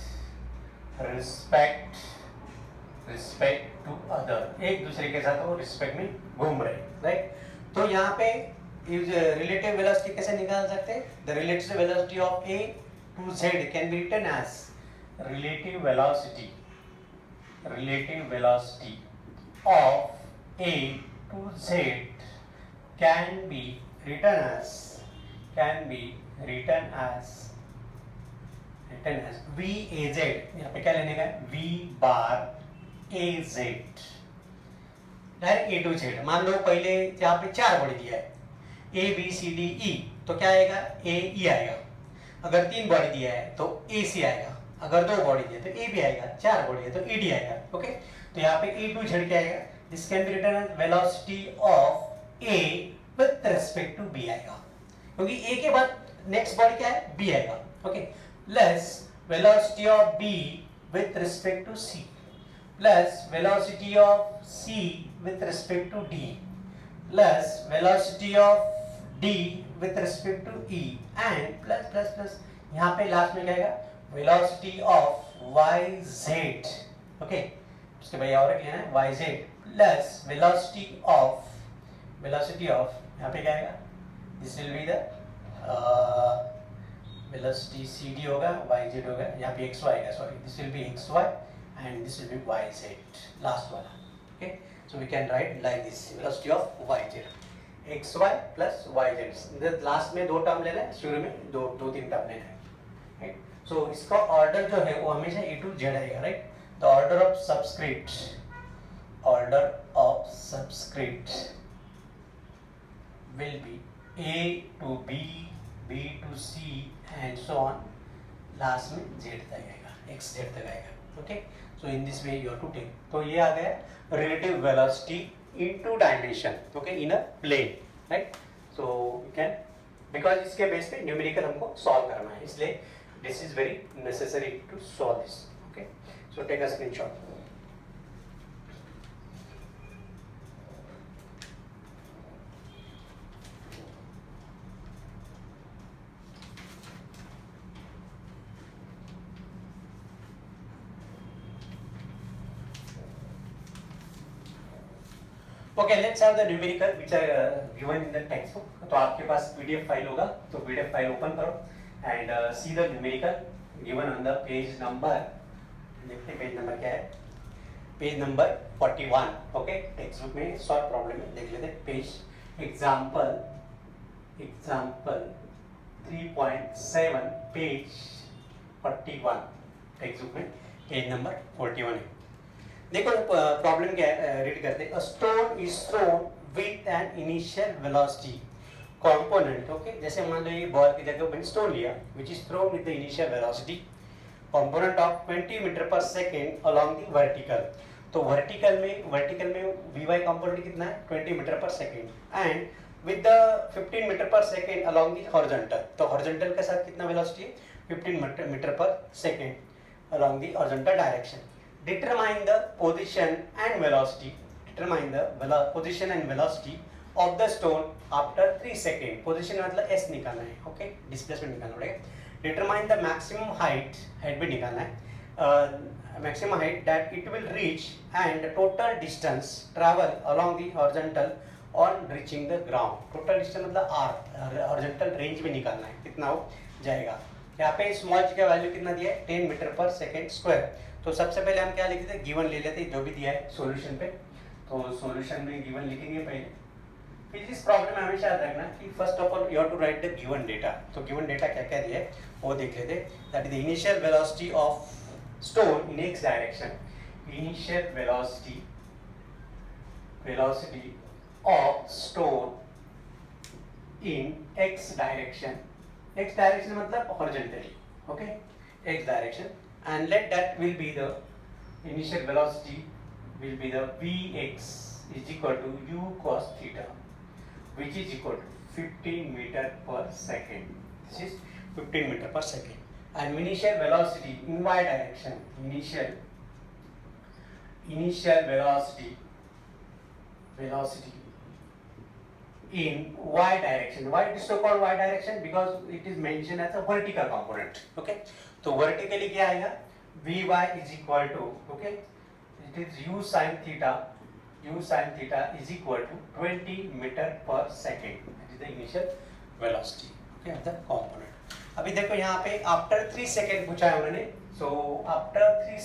respect to other, एक दूसरे के साथ वो रिस्पेक्ट में घूम रहे, राइट? तो यहाँ पे रिलेटिव वेलोसिटी कैसे निकाल सकते हैं? The relative velocity of A to Z can be written as relative velocity of A to Z can be written as VAZ। यहाँ पे क्या लेने का है, V bar AZ, direct A to Z। मान लो पहले यहाँ पे 4 बॉडी दिया है, A B C D E, तो क्या आएगा, A E आएगा। अगर 3 बॉडी दिया है तो A C आएगा, अगर 2 बॉडी दिया है तो A B आएगा, 4 बॉडी है तो E D आएगा। ओके, तो यहाँ पे A to Z क्या आएगा, this can be written as velocity of A with respect to B आएगा, क्योंकि A के बाद नेक्स्ट बॉडी क्या है, B आएगा। Okay, plus velocity of B with respect to C plus velocity of C with respect to D plus velocity of D with respect to E and plus यहाँ पे last में क्या आएगा, velocity of YZ। Okay, उसके बाद और एक लेना है YZ plus velocity of यहाँ पे क्या आएगा, this will be the velocity CD होगा, YZ होगा, यहाँ पे XY आएगा, sorry, this will be XY and this will be YZ, last one. Okay, so we can write like this, velocity of YZ, XY plus YZ। the last में 2 term लेना है, शुरू में 2-3 टर्म लेना है, right? so इसका order जो है वो हमेशा A to Z आएगा, right? the order of subscript will be A to B, B to C and so on, last में Z तक आएगा, XZ तक आएगा। Okay, so in this way you have to take। तो ये आ गया relative velocity into dimension, okay, in a plane, right? so you can, because इसके बेस पे न्यूमेरिकल हमको सॉल्व करना है, इसलिए this is very necessary to solve this। okay, so take a screenshot। Okay, let's have the numerical which are given in the textbook. तो आपके पास PDF file होगा, तो पीडीएफ फाइल ओपन करो and see the numerical given on the page number, देखते page number क्या है, page number 41। Okay, textbook में शॉर्ट प्रॉब्लम है, देख लेते हैं page. Example 3.7 page 41, textbook में पेज नंबर 41 है। देखो प्रॉब्लम क्या है, रीड करते हैं। A stone is throne with an initial velocity component. Okay, जैसे मान लो ये बॉल की जगह मैंने स्टोन लिया which is thrown with the initial velocity component of 20 metre per second along the vertical. तो वर्टिकल में वी वाई कंपोनेंट कितना है 20 metre per second and with the 15 metre per second along the horizontal. तो horizontal के साथ कितना velocity है 15 metre per second along the horizontal direction. Determine the position and velocity. Determine the position and velocity of the stone after 3 seconds. Position मतलब s निकालना है, okay? Displacement निकालना पड़ेगा. Determine the maximum height भी निकालना है. Maximum height that it will reach and total distance travel along the horizontal on reaching the ground. Total distance मतलब r, horizontal range भी निकालना है, कितना हो जाएगा। यहाँ पे स्मॉल जी का वैल्यू कितना दिया है 10 मीटर पर सेकेंड स्क्वायर। तो सबसे पहले हम क्या लिखते हैं, गिवन ले लेते हैं जो भी दिया है सॉल्यूशन पे। तो सॉल्यूशन में गिवन लिखेंगे पहले। फिर इस प्रॉब्लम में हमेशा याद रखना कि first of all you have to write the given data. तो गिवन डेटा क्या क्या दिया है वो देख लेते हैं। That is the initial velocity of stone in x direction. Initial velocity of stone in x direction. X direction मतलब horizontally, okay, x direction, and let that will be the initial velocity will be the Vx is equal to u cos theta, which is equal to 15 meter per second. This is 15 meter per second. And initial velocity in y direction, initial velocity in y direction. Why it is so called y direction? Because it is mentioned as a vertical component. Okay, तो vertically क्या आएगा vy is equal to, okay, it is u sin theta is equal to 20 meter per second. That is the initial velocity, okay, of the component. अभी देखो यहाँ पे after 3 second पूछा है उन्होंने। so after 3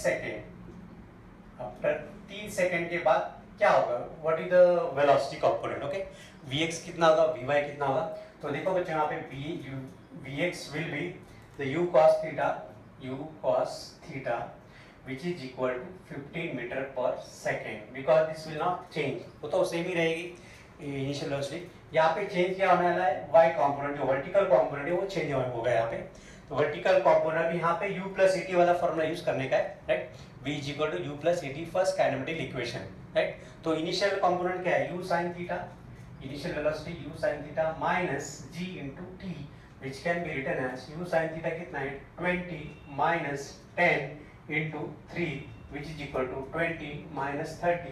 सेकेंड के बाद क्या होगा, what is the velocity component, okay, vx कितना होगा vy कितना होगा। तो देखो बच्चों यहाँ पे vx will be the u cos theta which is equal to 15 meter per second, because this will not change, वो तो सेम ही रहेगी इनिशियल वेलोसिटी। यहाँ पे चेंज क्या होने वाला है, y कंपोनेंट जो वर्टिकल कंपोनेंट है वो चेंज होगा यहाँ पे। तो वर्टिकल कंपोनेंट भी यहाँ पे u प्लस et वाला फॉर्मूला यूज करने का है, right. v is equal to u plus et first kinematic equation, right. तो इनिशियल कंपोनेंट क्या है u sin theta, initial velocity u sin theta minus g into t which can be written as u sin theta कितना है 20 minus 10 into 3 which is equal to 20 minus 30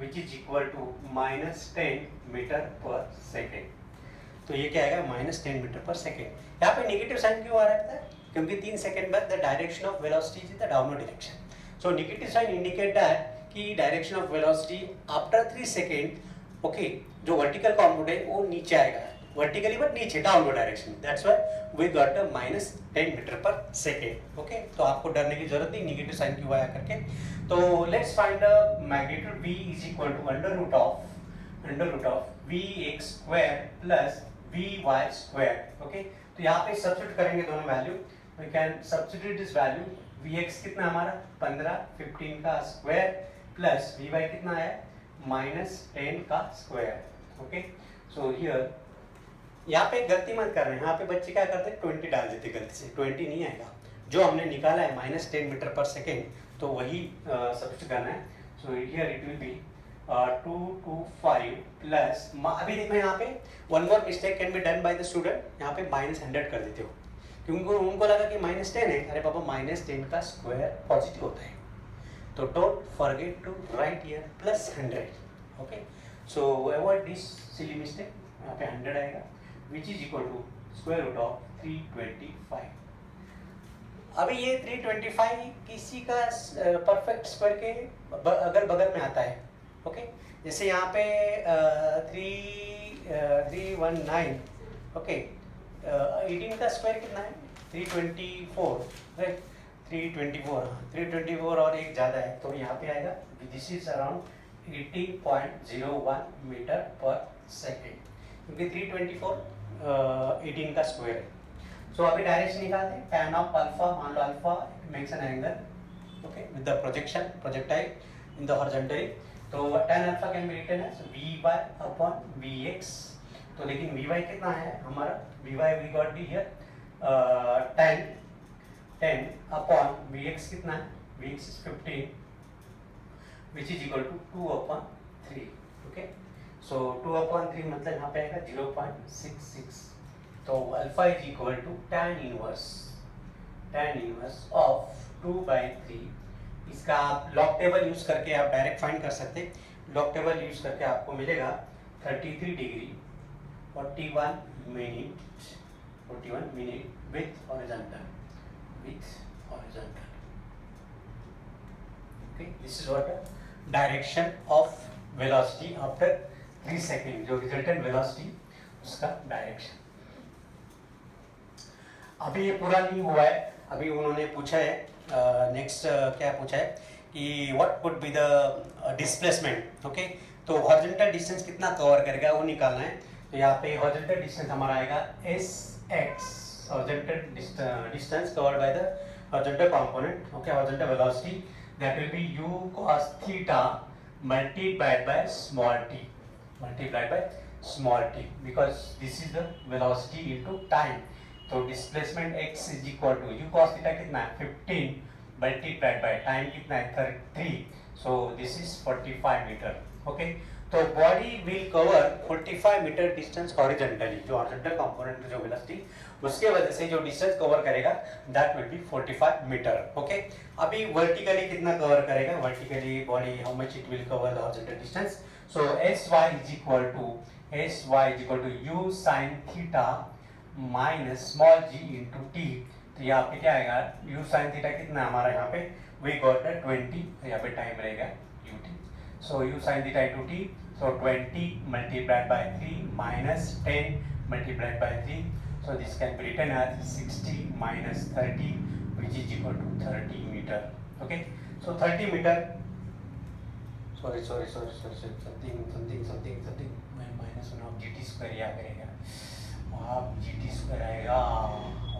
which is equal to minus 10 meter per second। तो ये क्या आएगा minus 10 metre per second. यहाँ पे negative sign क्यों आ रहा है, क्योंकि 3 सेकेंड बाद the direction of velocity is the downward direction. So negative sign indicate that कि direction of velocity after 3 second, okay, जो वर्टिकल कंपोनेंट है वो नीचे आएगा, वर्टिकली बट नीचे downward direction. That's why we got a minus 10 metre per second. Okay, तो आपको डरने की जरूरत नहीं नेगेटिव साइन क्यों आया करके। तो let's find the magnitude v is equal to under root of vx square plus vy square. Okay, तो यहाँ पे सब्स्टिट्यूट करेंगे दोनों value. We can substitute this value, vx कितना हमारा 15 का स्क्वायर प्लस vy कितना है माइनस 10 का स्क्वायर। ओके, सो हियर यहाँ पे गलती मत कर रहे हैं, यहाँ पे बच्चे क्या करते हैं 20 डाल देते गलती से, 20 नहीं आएगा। जो हमने निकाला है माइनस 10 मीटर पर सेकेंड, तो वही सब्स्टिट्यूट करना है। So here it will B 225 plus, अभी देखो यहाँ पे one more mistake can be done by the student, यहाँ पे माइनस 100 कर देते हो क्योंकि उनको लगा कि माइनस 10 है। अरे पापा माइनस 10 का स्क्वायर पॉजिटिव होता है, तो don't forget to write here plus 100। Okay, so avoid this silly mistake, यहाँ पे 100 आएगा which is equal to square root of 325। अभी ये 325 किसी का परफेक्ट स्क्वायर के अगल बगल में आता है, ओके, जैसे यहाँ पे 319, ओके, 18 का स्क्वायर कितना है 324, राइट, 324 और एक ज़्यादा है तो यहाँ पे आएगा this is around 80.01 metre per second, क्योंकि 324 18 का स्क्वायर है। सो अभी डायरेक्शन निकालते हैं, tan ऑफ अल्फा, मान लो alpha makes an angle, okay, with the projection projectile in the horizontally, तो tan alpha can be written as vy upon vx। तो लेकिन vy कितना है हमारा, vy we got the here 10 upon vx कितना है, vx is 15 which is equal to 2 upon 3, okay, so 2 upon 3 मतलब यहाँ पे आएगा 0.66, तो alpha is equal to tan inverse of 2/3। इसका आप लॉग टेबल यूज करके आप डायरेक्ट फाइंड कर सकते हैं, लॉग टेबल यूज करके आपको मिलेगा 33 degree 41 minute with horizontal, okay, this is what direction of velocity after 3 second, जो रिजल्टेंट वेलोसिटी उसका डायरेक्शन। अभी ये पूरा नहीं हुआ है, अभी उन्होंने पूछा है नेक्स्ट क्या पूछा है कि what would be the displacement, okay, तो हॉरिजॉन्टल डिस्टेंस कितना कवर करेगा वो निकालना है। तो यहाँ पे हॉरिजॉन्टल डिस्टेंस हमारा आएगा sx, horizontal distance covered by the horizontal component, okay, horizontal velocity, that will be u cos theta multiplied by small t, because this is the velocity into time। तो displacement x is equal to u cos theta कितना है 15 multiplied by time कितना है 33, so this is 45 metre, okay। तो body will cover 45 metre distance horizontally, जो horizontal component में जो velocity उसके वजह से जो डिस्टेंस कवर करेगा that will be 45 metre, okay. अभी वर्टिकली कितना कवर करेगा, vertically body how much it will cover the horizontal distance, so sy is equal to u sin theta minus small g into t। तो यहाँ पे क्या आएगा, u sin theta कितना हमारा यहाँ पे वी गॉट द 20, तो यहाँ पे टाइम रहेगा ut, so u sin theta into t, so 20 multiplied by 3 minus 10 multiplied by 3, so this can be written as 60 minus 30 which is equal to 30 meter, okay, so 30 meter, sorry something minus 1 of gt square या करेगा, वहाँ gt square आएगा,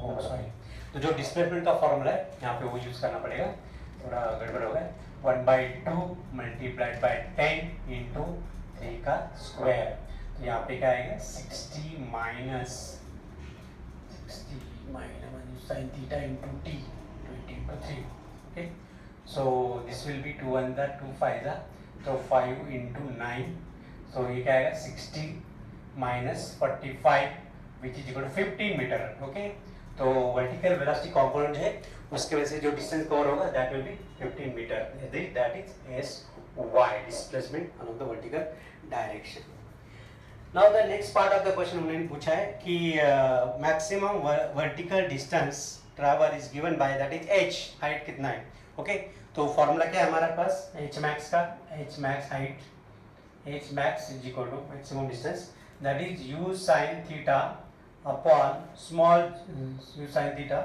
oh sorry, तो जो displacement का formula है यहाँ पे वो यूज करना पड़ेगा, थोड़ा गड़बड़ हो गया, 1/2 multiplied by 10 into 3 का स्क्वायर, तो यहाँ पे क्या आएगा 60 minus sin theta into t 20/3, okay, so this will be 2 and the 2 5 so 5 into 9, so ये क्या आएगा 60 minus 45 which is equal to 15 metre, okay। तो वर्टिकल वेलोसिटी कंपोनेंट है उसके वजह से जो डिस्टेंस कवर होगा that will be 15 metre, that is sy, displacement along the vertical direction। Now the next part of the question उन्होंने पूछा है कि maximum vertical distance travel is given by that is h, height कितना है, okay, तो formula क्या है हमारे पास h max का, h max height, h max is equal to maximum distance that is u sin theta upon small u sin theta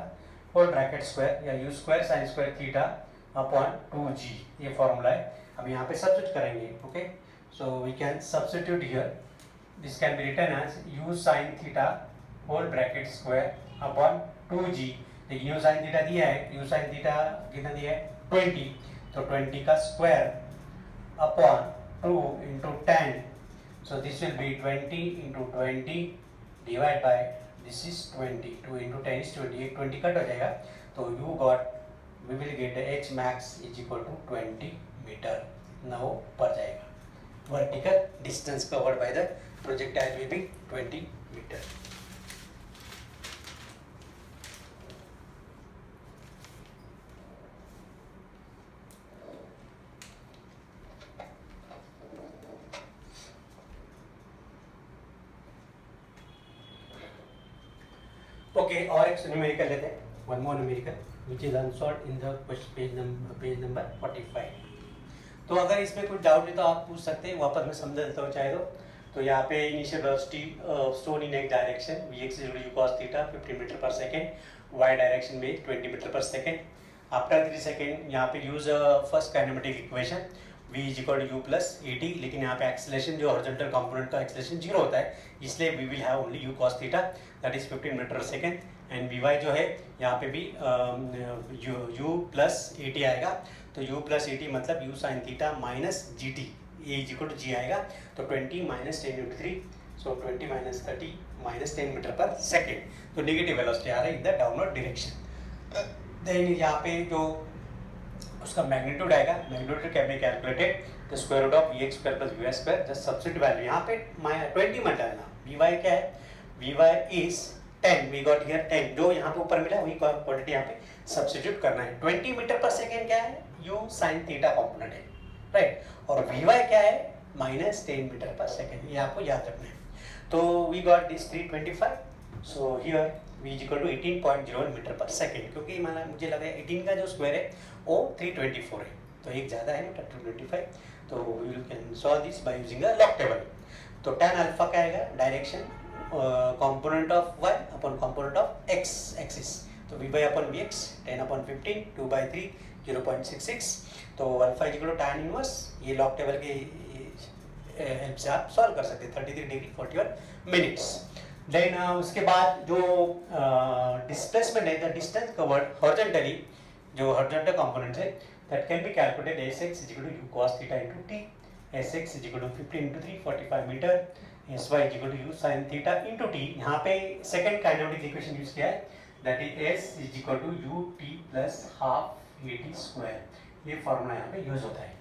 whole bracket square या u square sin square theta upon 2g, ये formula है। अब यहाँ पे substitute करेंगे, okay, so we can substitute here, this can be written as u sin theta whole bracket square upon 2g, लेकिन u sin theta दिया है, u sin theta कितना दिया है 20, तो 20 का square upon 2 into 10, so this will be 20 into 20 divided by this is 20, 2 into 10 is 20, 20 cut हो जाएगा, तो you got we will get h max is equal to 20 metre, ना वो पड़ जाएगा, vertical distance covered by the projectile will be 20 meter। Okay, और एक numerical लेते हैं, one more numerical which is unsolved in the page number 45। तो अगर इसमें कुछ डाउट है तो आप पूछ सकते हैं, वापस मैं समझा देता हूँ चाहे तो यहाँ पे initial velocity stone in x direction vx equal to u cos theta 15 metre per second, y direction में 20 metre per second. After 3 second यहाँ पे use first kinematic equation v is equal to u plus A T, लेकिन यहाँ पे acceleration जो horizontal component का acceleration 0 होता है, इसलिए we will have only u cos theta that is 15 metre per second. And vy जो है यहाँ पे भी u प्लस ए टी आएगा, तो u प्लस ए टी मतलब u sine theta minus g t, a is equal to g आएगा, तो 20 minus 10 into 3, so 20 minus 30 minus 10 metre per second, तो नेगेटिव वेलोसिटी आ रही है in the downward direction. Then यहाँ पे जो उसका मैग्नीट्यूड आएगा, magnitude can be calculated the square root of v x square plus v y square, just substitute value यहाँ पे 20 मत डालना। वी वाई क्या है, V Y is 10, we got here 10, जो यहाँ पे ऊपर मिला वही क्वांटिटी यहाँ पे सब्स्टिट्यूट करना है। 20 मीटर पर सेकेंड क्या है, यू साइन थीटा कॉम्पोनेंट है, राइट, और वी वाई क्या है, माइनस 10 मीटर पर सेकेंड, ये आपको याद रखना है। तो we got this 325, so here v is equal to 18.01 metre per second, क्योंकि मुझे लगा 18 का जो स्क्वायर है वो 324 है, तो एक ज़्यादा है ना 225, तो we can solve this by using a log table. तो tan अल्फा क्या आएगा, direction component of y upon component of x axis, तो v Y upon V X 10 upon 15 2/3 0.66, तो alpha is equal to tan inverse, ये log table के help से आप solve कर सकते हैं, 33 डिग्री 41 मिनट्स। देन उसके बाद जो डिस्प्लेसमेंट है, द डिस्टेंस कवर्ड हॉरिजॉन्टली, जो हॉरिजॉन्टल कंपोनेंट्स है, that can be calculated S X is equal to U cos theta into T, S X is equal to 15 into 3 45 metre, S Y is equal to U sine theta into T. यहाँ पे second kinematic equation use किया है, that is S is equal to U T plus half A T square, ये formula यहाँ पे use होता है।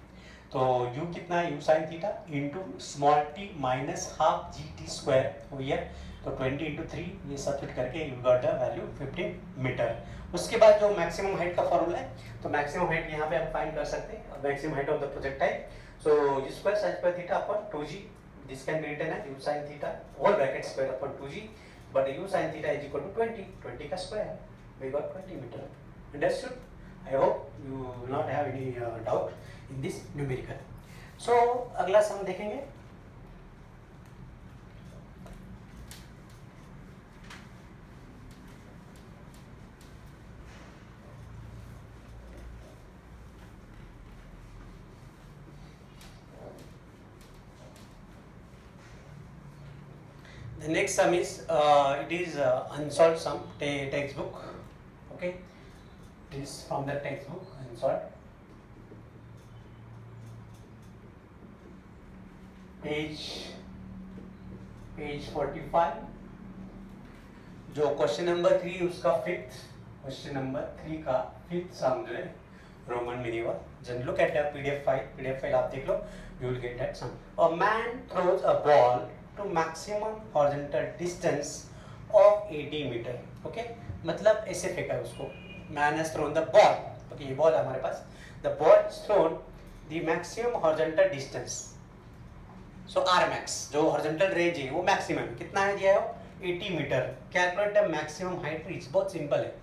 तो u कितना है, u sine theta into small t minus half G T square हो गया, तो 20 इंटू 3 ये सब्स्टिट्यूट करके you got the value 15 metre. उसके बाद जो मैक्सिमम हाइट का फॉर्मूला है, तो मैक्सिमम हाइट यहाँ पे आप फाइंड कर सकते हैं, maximum height of the projectile, so u square sine square theta upon 2g, this can be written as u sine theta whole bracket square upon 2g, but u sine theta is equal to 20 का square, we got 20 metre. Understood? I hope you will not have any doubt in this numerical. So अगला सम देखेंगे। The next sum is it is unsolved sum, textbook, okay, it is from the textbook unsolved, page 45, जो question number 3 उसका fifth, question number 3 का fifth सम जो है Roman minimum, just look at the PDF file आप देख लो, you will get that sum. A man throws a ball to maximum horizontal distance of 80 meter, okay, मतलब ऐसे फेंका उसको, man has thrown the ball, okay, ये ball है हमारे पास, the ball is thrown the maximum horizontal distance, so r max जो horizontal range है वो maximum कितना है दिया है, 80 metre. Calculate the maximum height reach, बहुत सिंपल है,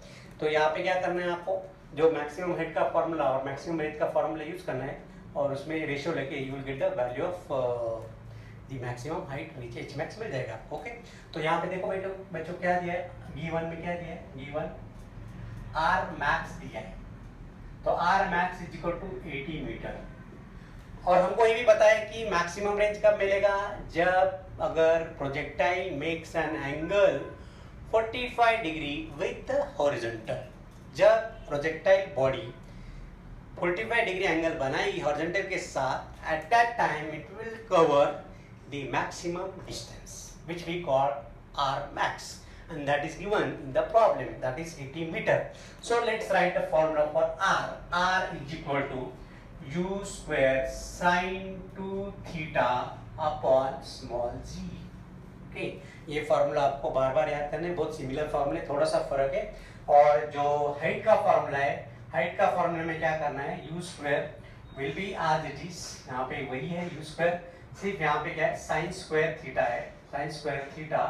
तो यहाँ पे क्या करना है आपको, जो मैक्सिमम हाइट का फॉर्मूला और मैक्सिमम रेंज का फॉर्मूला यूज करना है, और उसमें रेशियो लेके you will get the value of the maximum height reach, h max मिल जाएगा आपको, ओके। तो यहाँ पे देखो बच्चों क्या दिया है, गिवन में क्या दिया है, गिवन आर मैक्स दिया है, तो R max is equal to 80 metre, और हमको ये भी पता है कि मैक्सिमम रेंज कब मिलेगा, जब अगर projectile makes an angle 45 degree with the horizontal, जब प्रोजेक्टाइल बॉडी 45 डिग्री एंगल बनाएगी हॉरिजॉन्टल के साथ, at that time it will cover the maximum distance which we call R max, and that is given in the problem, that is 80 meter. So let's write the formula for r. R is equal to u square sin 2 theta upon small g. Okay, ये formula आपको बार बार याद करना है, बहुत similar फार्मूले, थोड़ा सा फर्क है। और जो हाइट का फार्मूला है, हाइट का फार्मूला में क्या करना है, u square will be as it is, यहाँ पे वही है u स्क्वायर, सिर्फ यहाँ पे क्या है साइन स्क्वायर थीटा है, sign square theta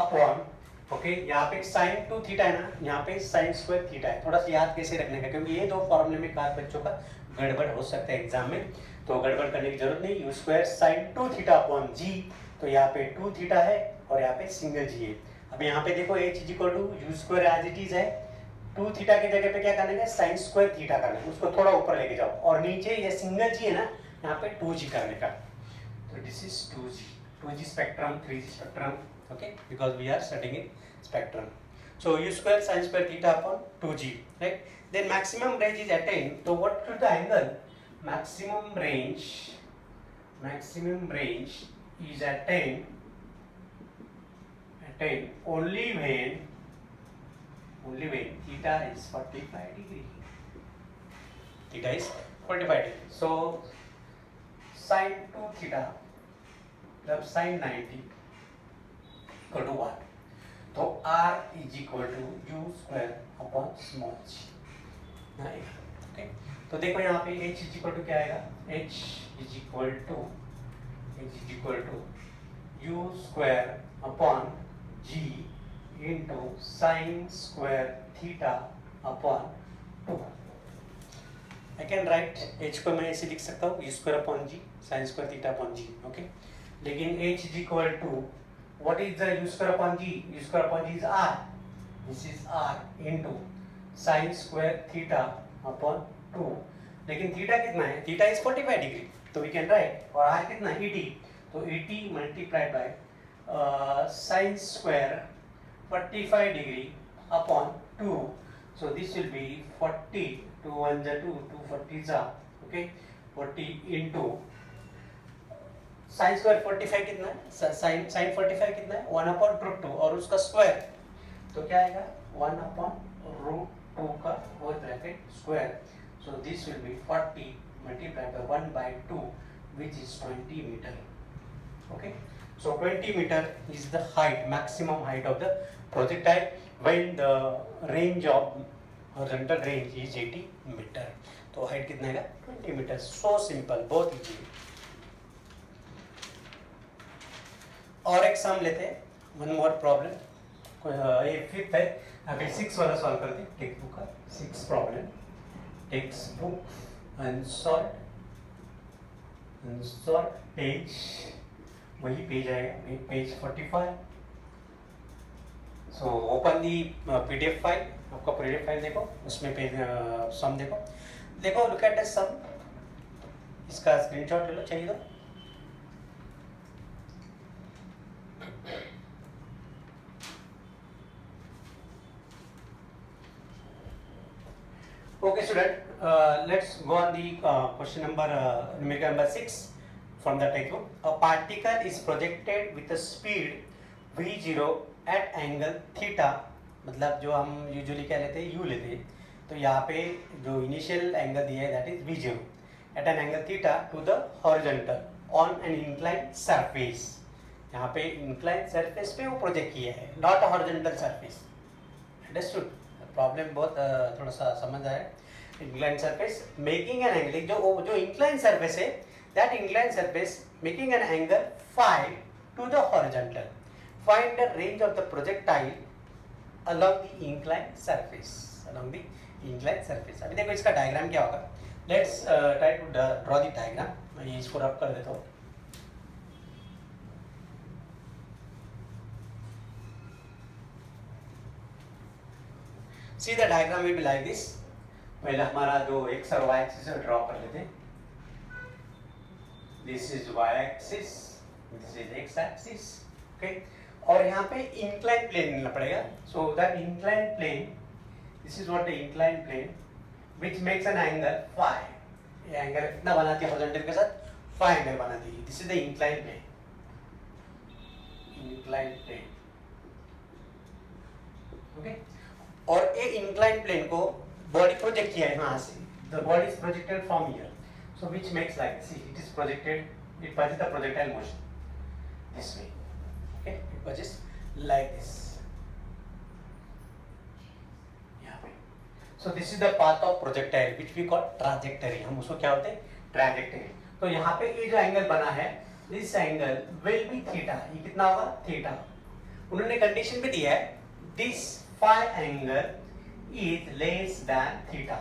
upon, okay, यहाँ पे साइन 2 थीटा है ना, यहाँ पे साइन स्क्वायर थीटा है, थोड़ा सा याद कैसे रखने का, क्योंकि ये दो फॉर्मूले में काफी बच्चों का गड़बड़ हो सकता है एग्जाम में। तो गड़बड़ करने की जरूरत नहीं, u square sine 2 theta upon g, तो यहाँ पे 2 थीटा है और यहाँ पे सिंगल जी है। अब यहाँ पे देखो h is equal to you square as it is है, 2 थीटा की जगह पे क्या करना है, साइन स्क्वायर थीटा करना है, उसको थोड़ा ऊपर लेके जाओ और नीचे ये सिंगल जी है ना, यहाँ पे 2g करने का, तो this is 2g spectrum, 3g spectrum, okay, because we are studying in spectrum. So u square sin square theta upon 2g, right? Then maximum range is attained. So what should the angle? Maximum range is attained only when theta is 45 degree. Theta is 45 degree. So sin 2 theta plus sin 90 equal to what? तो r is equal to u square upon small g. Okay, तो देखो यहाँ पे h is equal to क्या आएगा, h is equal to u square upon g into sin square theta upon 2. I can write h को मैं ऐसे लिख सकता हूँ, u square upon g sin square theta upon g, okay? लेकिन h is equal to what is the u square upon g? U square upon g is r. This is r into sin square theta upon 2. लेकिन theta कितना है? Theta is 45 degree, तो we can write, और r कितना है? 80, तो 80 multiplied by sin square 45 degree upon 2. So this will be 40, 2 1 जा 2, 2 40 जा, okay, 40 into साइन स्क्वायर 45 कितना है, साइन 45 कितना है, 1 अपॉन रूट 2 और उसका स्क्वायर, तो क्या आएगा 1 अपॉन रूट 2 का whole bracket square, so this will be 40 multiplied by 1 by 2 which is 20 meter. Okay, so 20 meter is the height, maximum height of the projectile when the range of horizontal range is 80 meter. तो height कितना है, 20 meter. So simple, बहुत easy. और एक सम लेते हैं, one more problem, ये fifth है, अभी 6 वाला सॉल्व करते हैं, टेक्स्ट बुक का 6 problem, textbook unsolved page, वही पेज आएगा, page 45. So open the PDF file, आपका पीडीएफ फाइल देखो, उसमें पेज सम देखो, लुक एट द सम, इसका स्क्रीनशॉट ले लो, चाहिए तो okay student, let's go on the question number numerical number 6 from the textbook. A particle is projected with a speed v0 at angle theta, मतलब जो हम यूजुअली क्या लेते हैं, u लेते हैं, तो यहाँ पे जो इनिशियल एंगल दिया है that is v0 at an angle theta to the horizontal on an inclined surface. यहाँ पे inclined surface पे वो प्रोजेक्ट किया है, not a horizontal surface. Understood? Problem बहुत थोड़ा सा समझ आया. Incline surface making an angle, जो इंक्लाइन सरफेस है, that incline surface making an angle phi to the horizontal, find the range of the projectile along the incline surface, अभी देखो इसका डायग्राम क्या होगा. Let's try to draw the diagram. मैं इसको रब कर देता हूँ. See the diagram will be like this. पहले हमारा जो x और y एक्सिस है ड्रॉ कर लेते हैं. This is y axis, this is x axis, okay? और यहाँ पे inclined plane लेना पड़ेगा. So that inclined plane, this is what the inclined plane, which makes an angle phi. ये एंगल कितना बनाती है horizontal के साथ? phi एंगल बनाती है. This is the inclined plane. Inclined plane, okay? और ये इंक्लाइन प्लेन को बॉडी प्रोजेक्ट किया है यहाँ से. The body is projected from here, so which makes like, see it is projected, it passes the projectile motion this way, okay, it passes like this यहाँ पे. So this is the path of projectile which we call trajectory. हम उसको क्या बोलते हैं, trajectory. तो यहाँ पे ये जो एंगल बना है, this angle will be theta. ये कितना होगा, थीटा. उन्होंने कंडीशन भी दिया है, this phi angle is less than theta.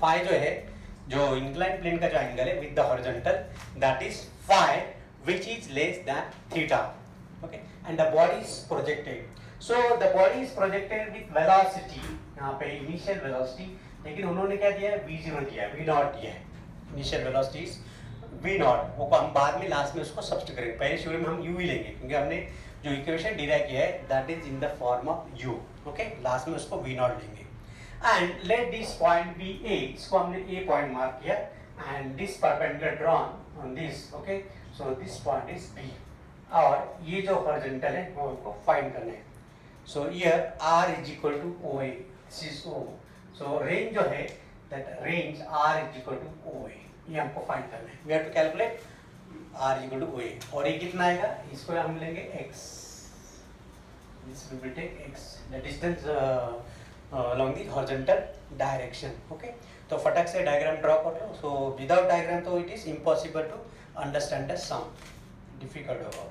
phi जो है जो इंक्लाइन प्लेन का जो एंगल है with the horizontal that is phi which is less than theta. Okay, and the body is projected. So the body is projected with velocity, यहाँ पे initial velocity, लेकिन उन्होंने क्या दिया है, v0 दिया है, v0 दिया है, initial velocity is v0, वो हम बाद में लास्ट में उसको सब्स्टिट्यूट करेंगे, पहले शुरू में हम u ही लेंगे क्योंकि हमने जो इक्वेशन डिराइव किया है that is in the form of u. Okay, last में उसको v0 लेंगे and let this point be a, इसको हमने a point मार्क किया and this perpendicular drawn on this. Okay, so this point is B और ये जो horizontal है वो हमको फाइंड करना है. So here R is equal to OA, this is O. So range जो है that range R is equal to OA, ये हमको फाइंड करना है. We have to calculate R is equal to OA और ये कितना आएगा, इसको हम लेंगे X, this will be take X, the distance along the horizontal direction. Okay, तो फटाक से डायग्राम ड्रॉ कर लो. So without diagram तो it is impossible to understand the sum, difficult होगा.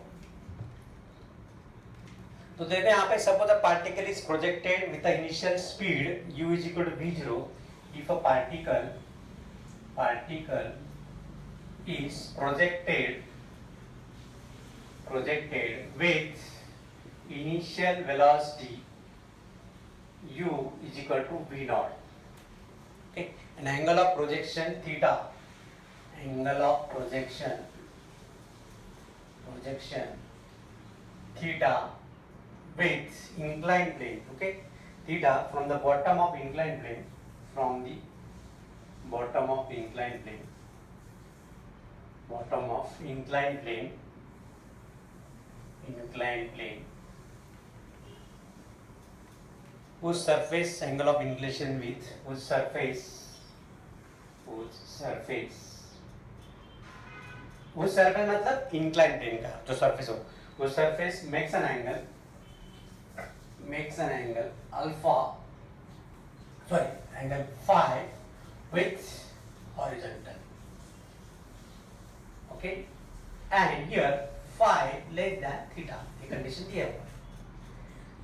तो देखते हैं यहाँ पे suppose a particle is projected with the initial speed u is equal to v0 if a particle is projected with initial velocity u is equal to v0. Okay, an angle of projection theta, angle of projection theta with inclined plane. Okay, theta from the bottom of inclined plane, whose surface angle of inclination with whose surface मतलब inclined plane का जो surface हो, वो surface makes an angle angle phi with horizontal. Okay, and here phi less than theta, ये condition दिया हुआ है.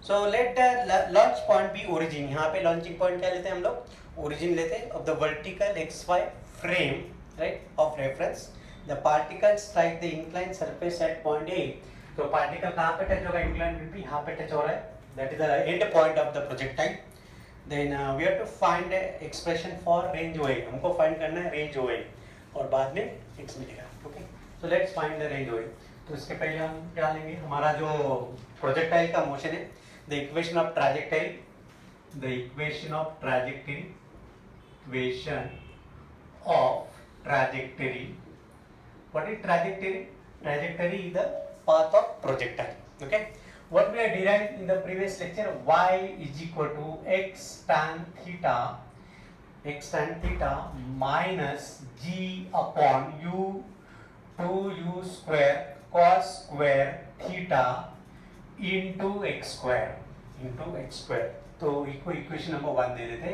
So let the launch point be origin. यहाँ पे launching point क्या लेते हैं हम लोग, origin लेते हैं of the vertical xy frame, right, of reference. The particle strike the inclined surface at point A. तो particle कहाँ पे टच होगा, inclined will be यहाँ पे टच हो रहा है, that is the end point of the projectile. Then we have to find a expression for range OA. हमको find करना है range OA और बाद में x मिलेगा. Okay, so let's find the range OA. तो इसके पहले हम क्या लेंगे, हमारा जो projectile का motion है, the equation of trajectory. What is trajectory? Trajectory is the path of projectile. Okay, what we have derived in the previous lecture, y is equal to x tan theta minus g upon u 2u square cos square theta into x square. तो equation number 1 दे देते.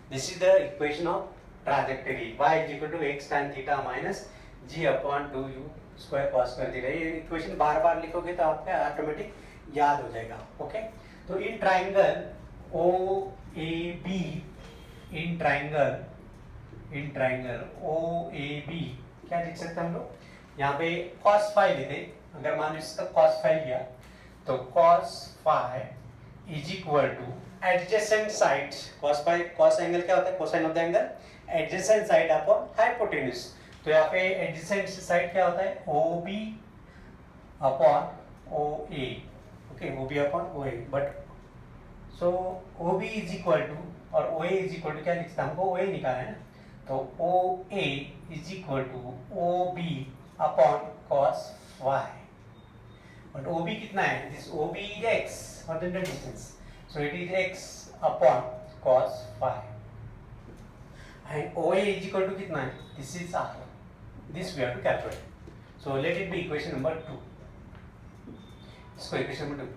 This is the equation of trajectory, y is equal to x tan theta minus g upon 2u square cos square theta. ये equation बार बार लिखोगे तो आपका automatic याद हो जाएगा. Okay, तो in triangle OAB, in triangle OAB क्या लिख सकते हैं हम लोग, यहाँ पे cos phi लेते. अगर मान लो इसका cos phi लिया तो cos phi is equal to adjacent side. cos angle क्या होता है, cosine of the angle, adjacent side upon hypotenuse. तो यहाँ पे adjacent side क्या होता है, OB upon OA. Okay, OB upon OA, but so OB is equal to और OA इज इक्वल टू क्या लिखता है, हमको OA निकालना है ना, तो OA is equal to OB upon cos phi. But OB कितना है, this OB is x, horizontal distance, so it is x upon cos phi. And OA is equal to कितना है, this is R. This we have to calculate. So let it be equation number 2. इसको equation number 2.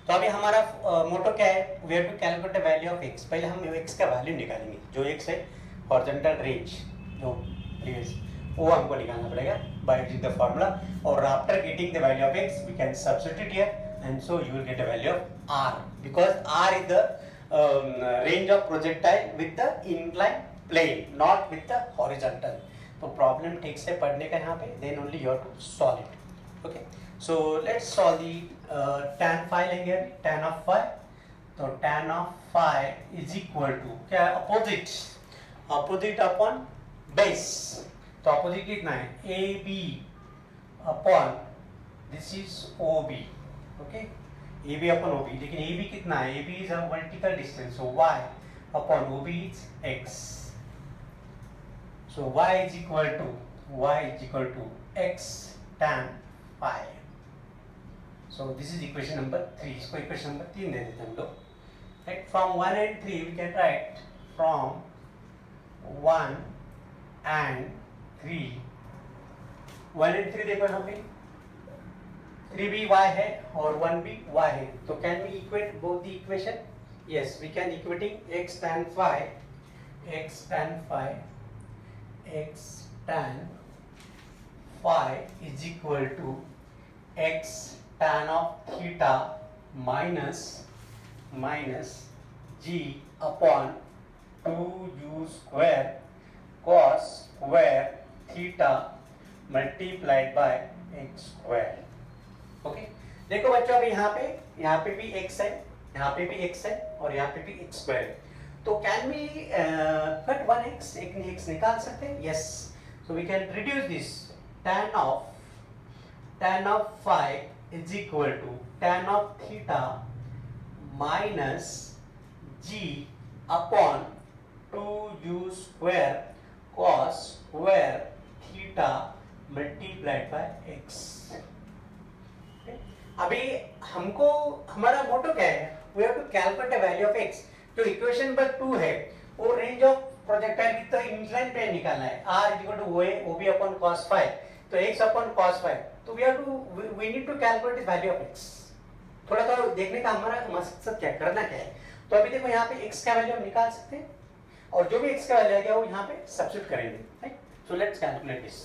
तो अभी हमारा मोटो क्या है, we have to calculate the value of x. पहले हम x का वैल्यू निकालेंगे, जो x है horizontal range, जो previous वो हमको निकालना पड़ेगा by using the formula. और after getting the value of x, we can substitute here, and so you will get a value of r, because r is the range of projectile with the inclined plane not with the horizontal. तो problem ठीक से पढ़ने का यहाँ पे, then only you have to solve it. Okay, so let's solve the tan phi लेंगे अभी, tan of phi। तो tan of phi is equal to क्या है, अपोजिट, अपोजिट अपॉन बेस। तो अपोजिट कितना है, A B upon this is O B. Okay, A B upon O B, लेकिन A B कितना है, A B is a vertical distance, so Y upon O B is X. So y is equal to x tan phi. So this is equation number 3. इसको equation number 3 दे देते हैं हम लोग. Right? From 1 and 3 we can write from 1 and 3. 1 and 3 देखो यहाँ पे 3 भी y है और 1 भी y है. तो can we equate both the equation? Yes, we can equating x tan phi x tan phi is equal to x tan of theta minus g upon 2u square cos square theta multiplied by x square. Okay, देखो बच्चों अभी यहाँ पे भी x है, यहाँ पे भी x है और यहाँ पे भी x स्क्वायर है। तो can we cut one x, एक x निकाल सकते हैं? Yes, so we can reduce this tan of phi is equal to tan of theta minus g upon 2u square cos square theta multiplied by x. अभी हमको हमारा मोटो क्या है, we have to calculate the value of x. जो equation number 2 है वो range of projectile की तो इंक्लाइन प्लेन निकालना है, r इक्वल टू ओए ओबी अपॉन cos phi, तो x अपॉन cos phi, तो we need to calculate the value of x. थोड़ा तो देखने का हमारा मकसद क्या करना क्या है। तो अभी देखो यहाँ पे x का वैल्यू हम निकाल सकते हैं और जो भी x का वैल्यू आएगा वो यहाँ पे सब्स्टिट्यूट करेंगे, right. So let's calculate this.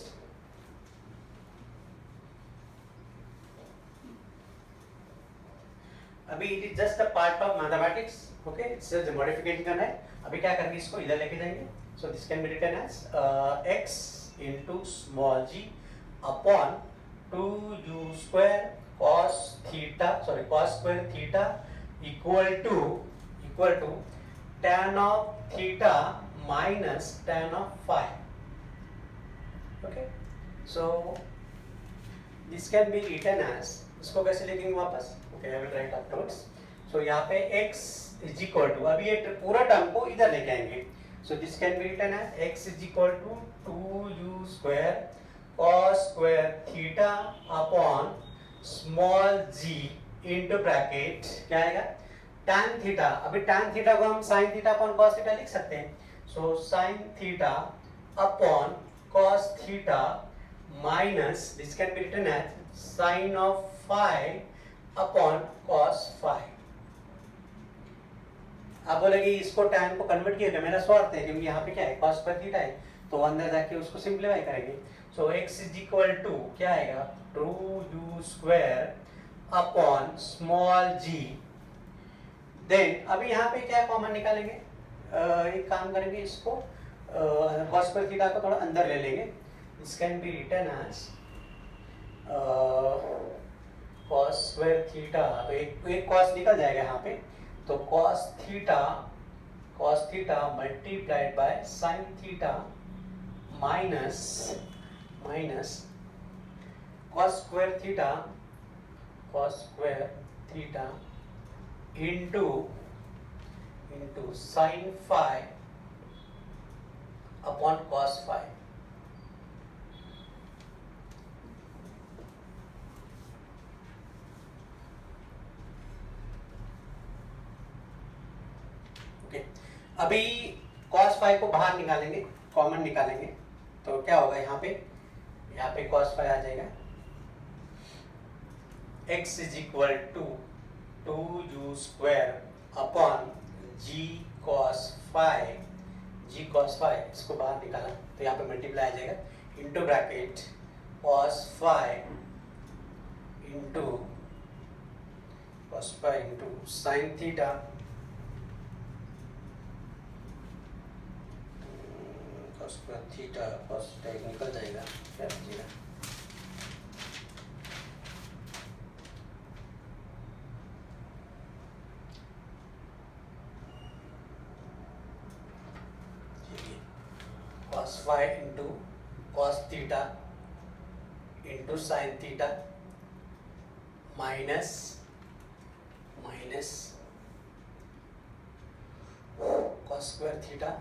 अभी it is just a part of mathematics, okay, it's just modification करना है। अभी क्या करेंगे, इसको इधर लेके जाएंगे। So this can be written as x into small g upon 2u square cos square theta equal to tan of theta minus tan of phi। Okay, so this can be written as, इसको कैसे लिखेंगे वापस, okay I will right afterwards. सो यहाँ पे x is equal to, अभी ये पूरा term को इधर लेके आएंगे। So this can be written as x is equal to 2u square cos square theta upon small g into bracket क्या आएगा, tan थीटा। अभी tan थीटा को हम sin theta upon cos theta लिख सकते हैं। So sin theta upon cos theta minus this can be written as sin of phi upon cos phi। आप बोलेंगे इसको tan को कन्वर्ट किया, मेरा स्वार्थ है क्योंकि यहाँ पे क्या है cos पर थीटा है, तो अंदर जाके उसको सिंपलीफाई करेंगे। So x is equal to क्या आएगा, 2u square upon small g। Then अभी यहाँ पे क्या कॉमन निकालेंगे, एक काम करेंगे, इसको cos पर थीटा को थोड़ा अंदर ले लेंगे। This can be written as cos square theta, तो एक cos निकल जाएगा यहाँ पे, तो cos theta multiplied by sin theta minus cos square theta into sin phi upon cos phi। अभी cos phi को बाहर निकालेंगे, कॉमन निकालेंगे, तो क्या होगा, यहाँ पे cos phi आ जाएगा। x is equal to 2u square upon g cos phi, इसको बाहर निकाला तो यहाँ पे मल्टीप्लाई आ जाएगा, into bracket cos phi into sin theta square theta cos theta एक निकल जाएगा, क्या बचेगा? cos phi into cos theta into sin theta minus cos square theta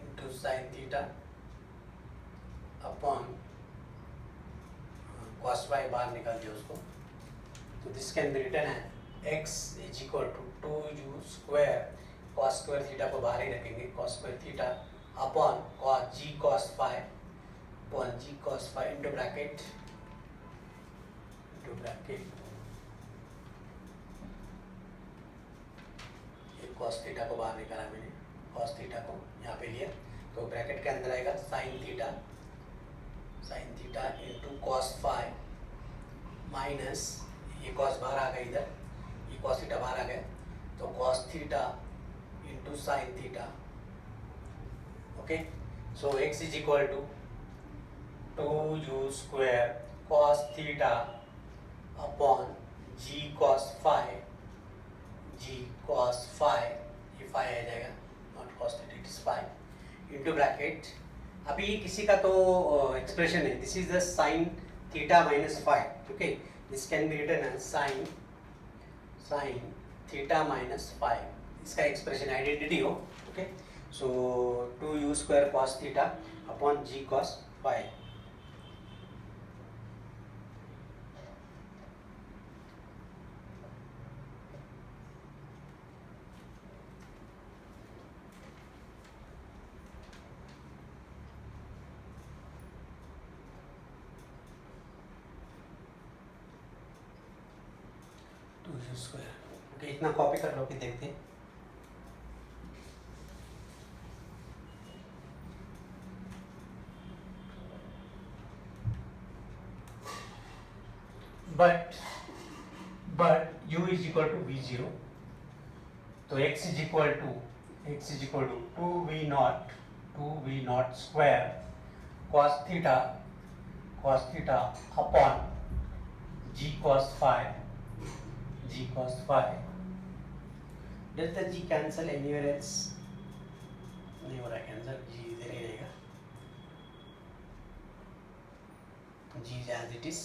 into sin theta upon cos phi बाहर निकाल दिया उसको, तो दिस कैन बी रिटन है x is equal to 2u square, cos square theta को बाहर ही रखेंगे, cos square theta upon g cos phi upon g cos phi into bracket ये cos थीटा को बाहर निकाला मैंने, cos थीटा को यहाँ पे लिया, तो ब्रैकेट के अंदर आएगा sin theta into cos phi minus ये cos बाहर आ गया, इधर ये cos थीटा बाहर आ गया, तो cos theta into sin theta. Okay, so x is equal to 2u square cos theta upon g cos phi, ये phi आ जाएगा, not cos theta, it is phi into bracket. अभी किसी का तो एक्सप्रेशन है, this is the sin theta minus phi. Okay, this can be written as sin theta minus phi, इसका expression identity हो. Okay, so 2u square cos theta upon g cos phi. Square. Okay, इतना copy कर लो कि देखते हैं. but u is equal to v0, तो x is equal to 2v naught square cos theta upon g cos phi. Does the g cancel anywhere else? नहीं हो रहा cancel, g इधर ही रहेगा, g as it is,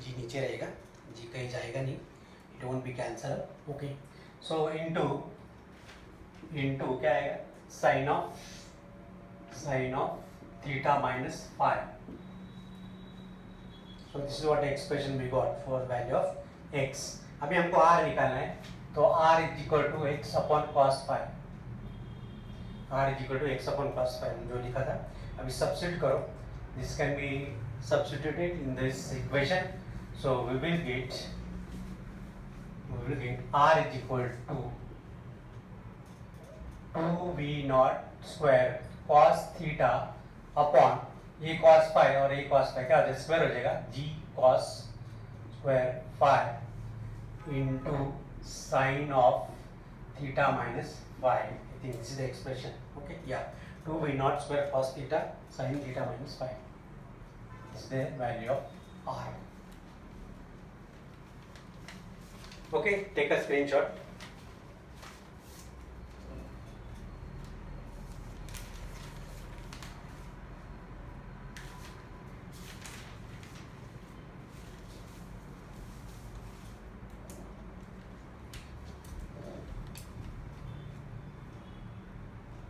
g नीचे रहेगा, g कहीं जाएगा नहीं, it won't be cancel. Okay, so into क्या आएगा, sin of theta minus phi. So this is what the expression we got for value of x. अभी हमको r निकालना है, तो r is equal to x upon cos phi. जो लिखा था, अभी सब्स्टिट्यूट करो. This can be substituted in this equation, so we will get r is equal to 2v naught square cos theta upon ये cos phi और ये cos phi क्या हो जाएगा, स्क्वायर हो जाएगा, g cos square phi into sin of theta minus phi. I think this is the expression. Okay, yeah, 2v naught square cos theta sin theta minus phi is the value of r. Okay, take a screenshot.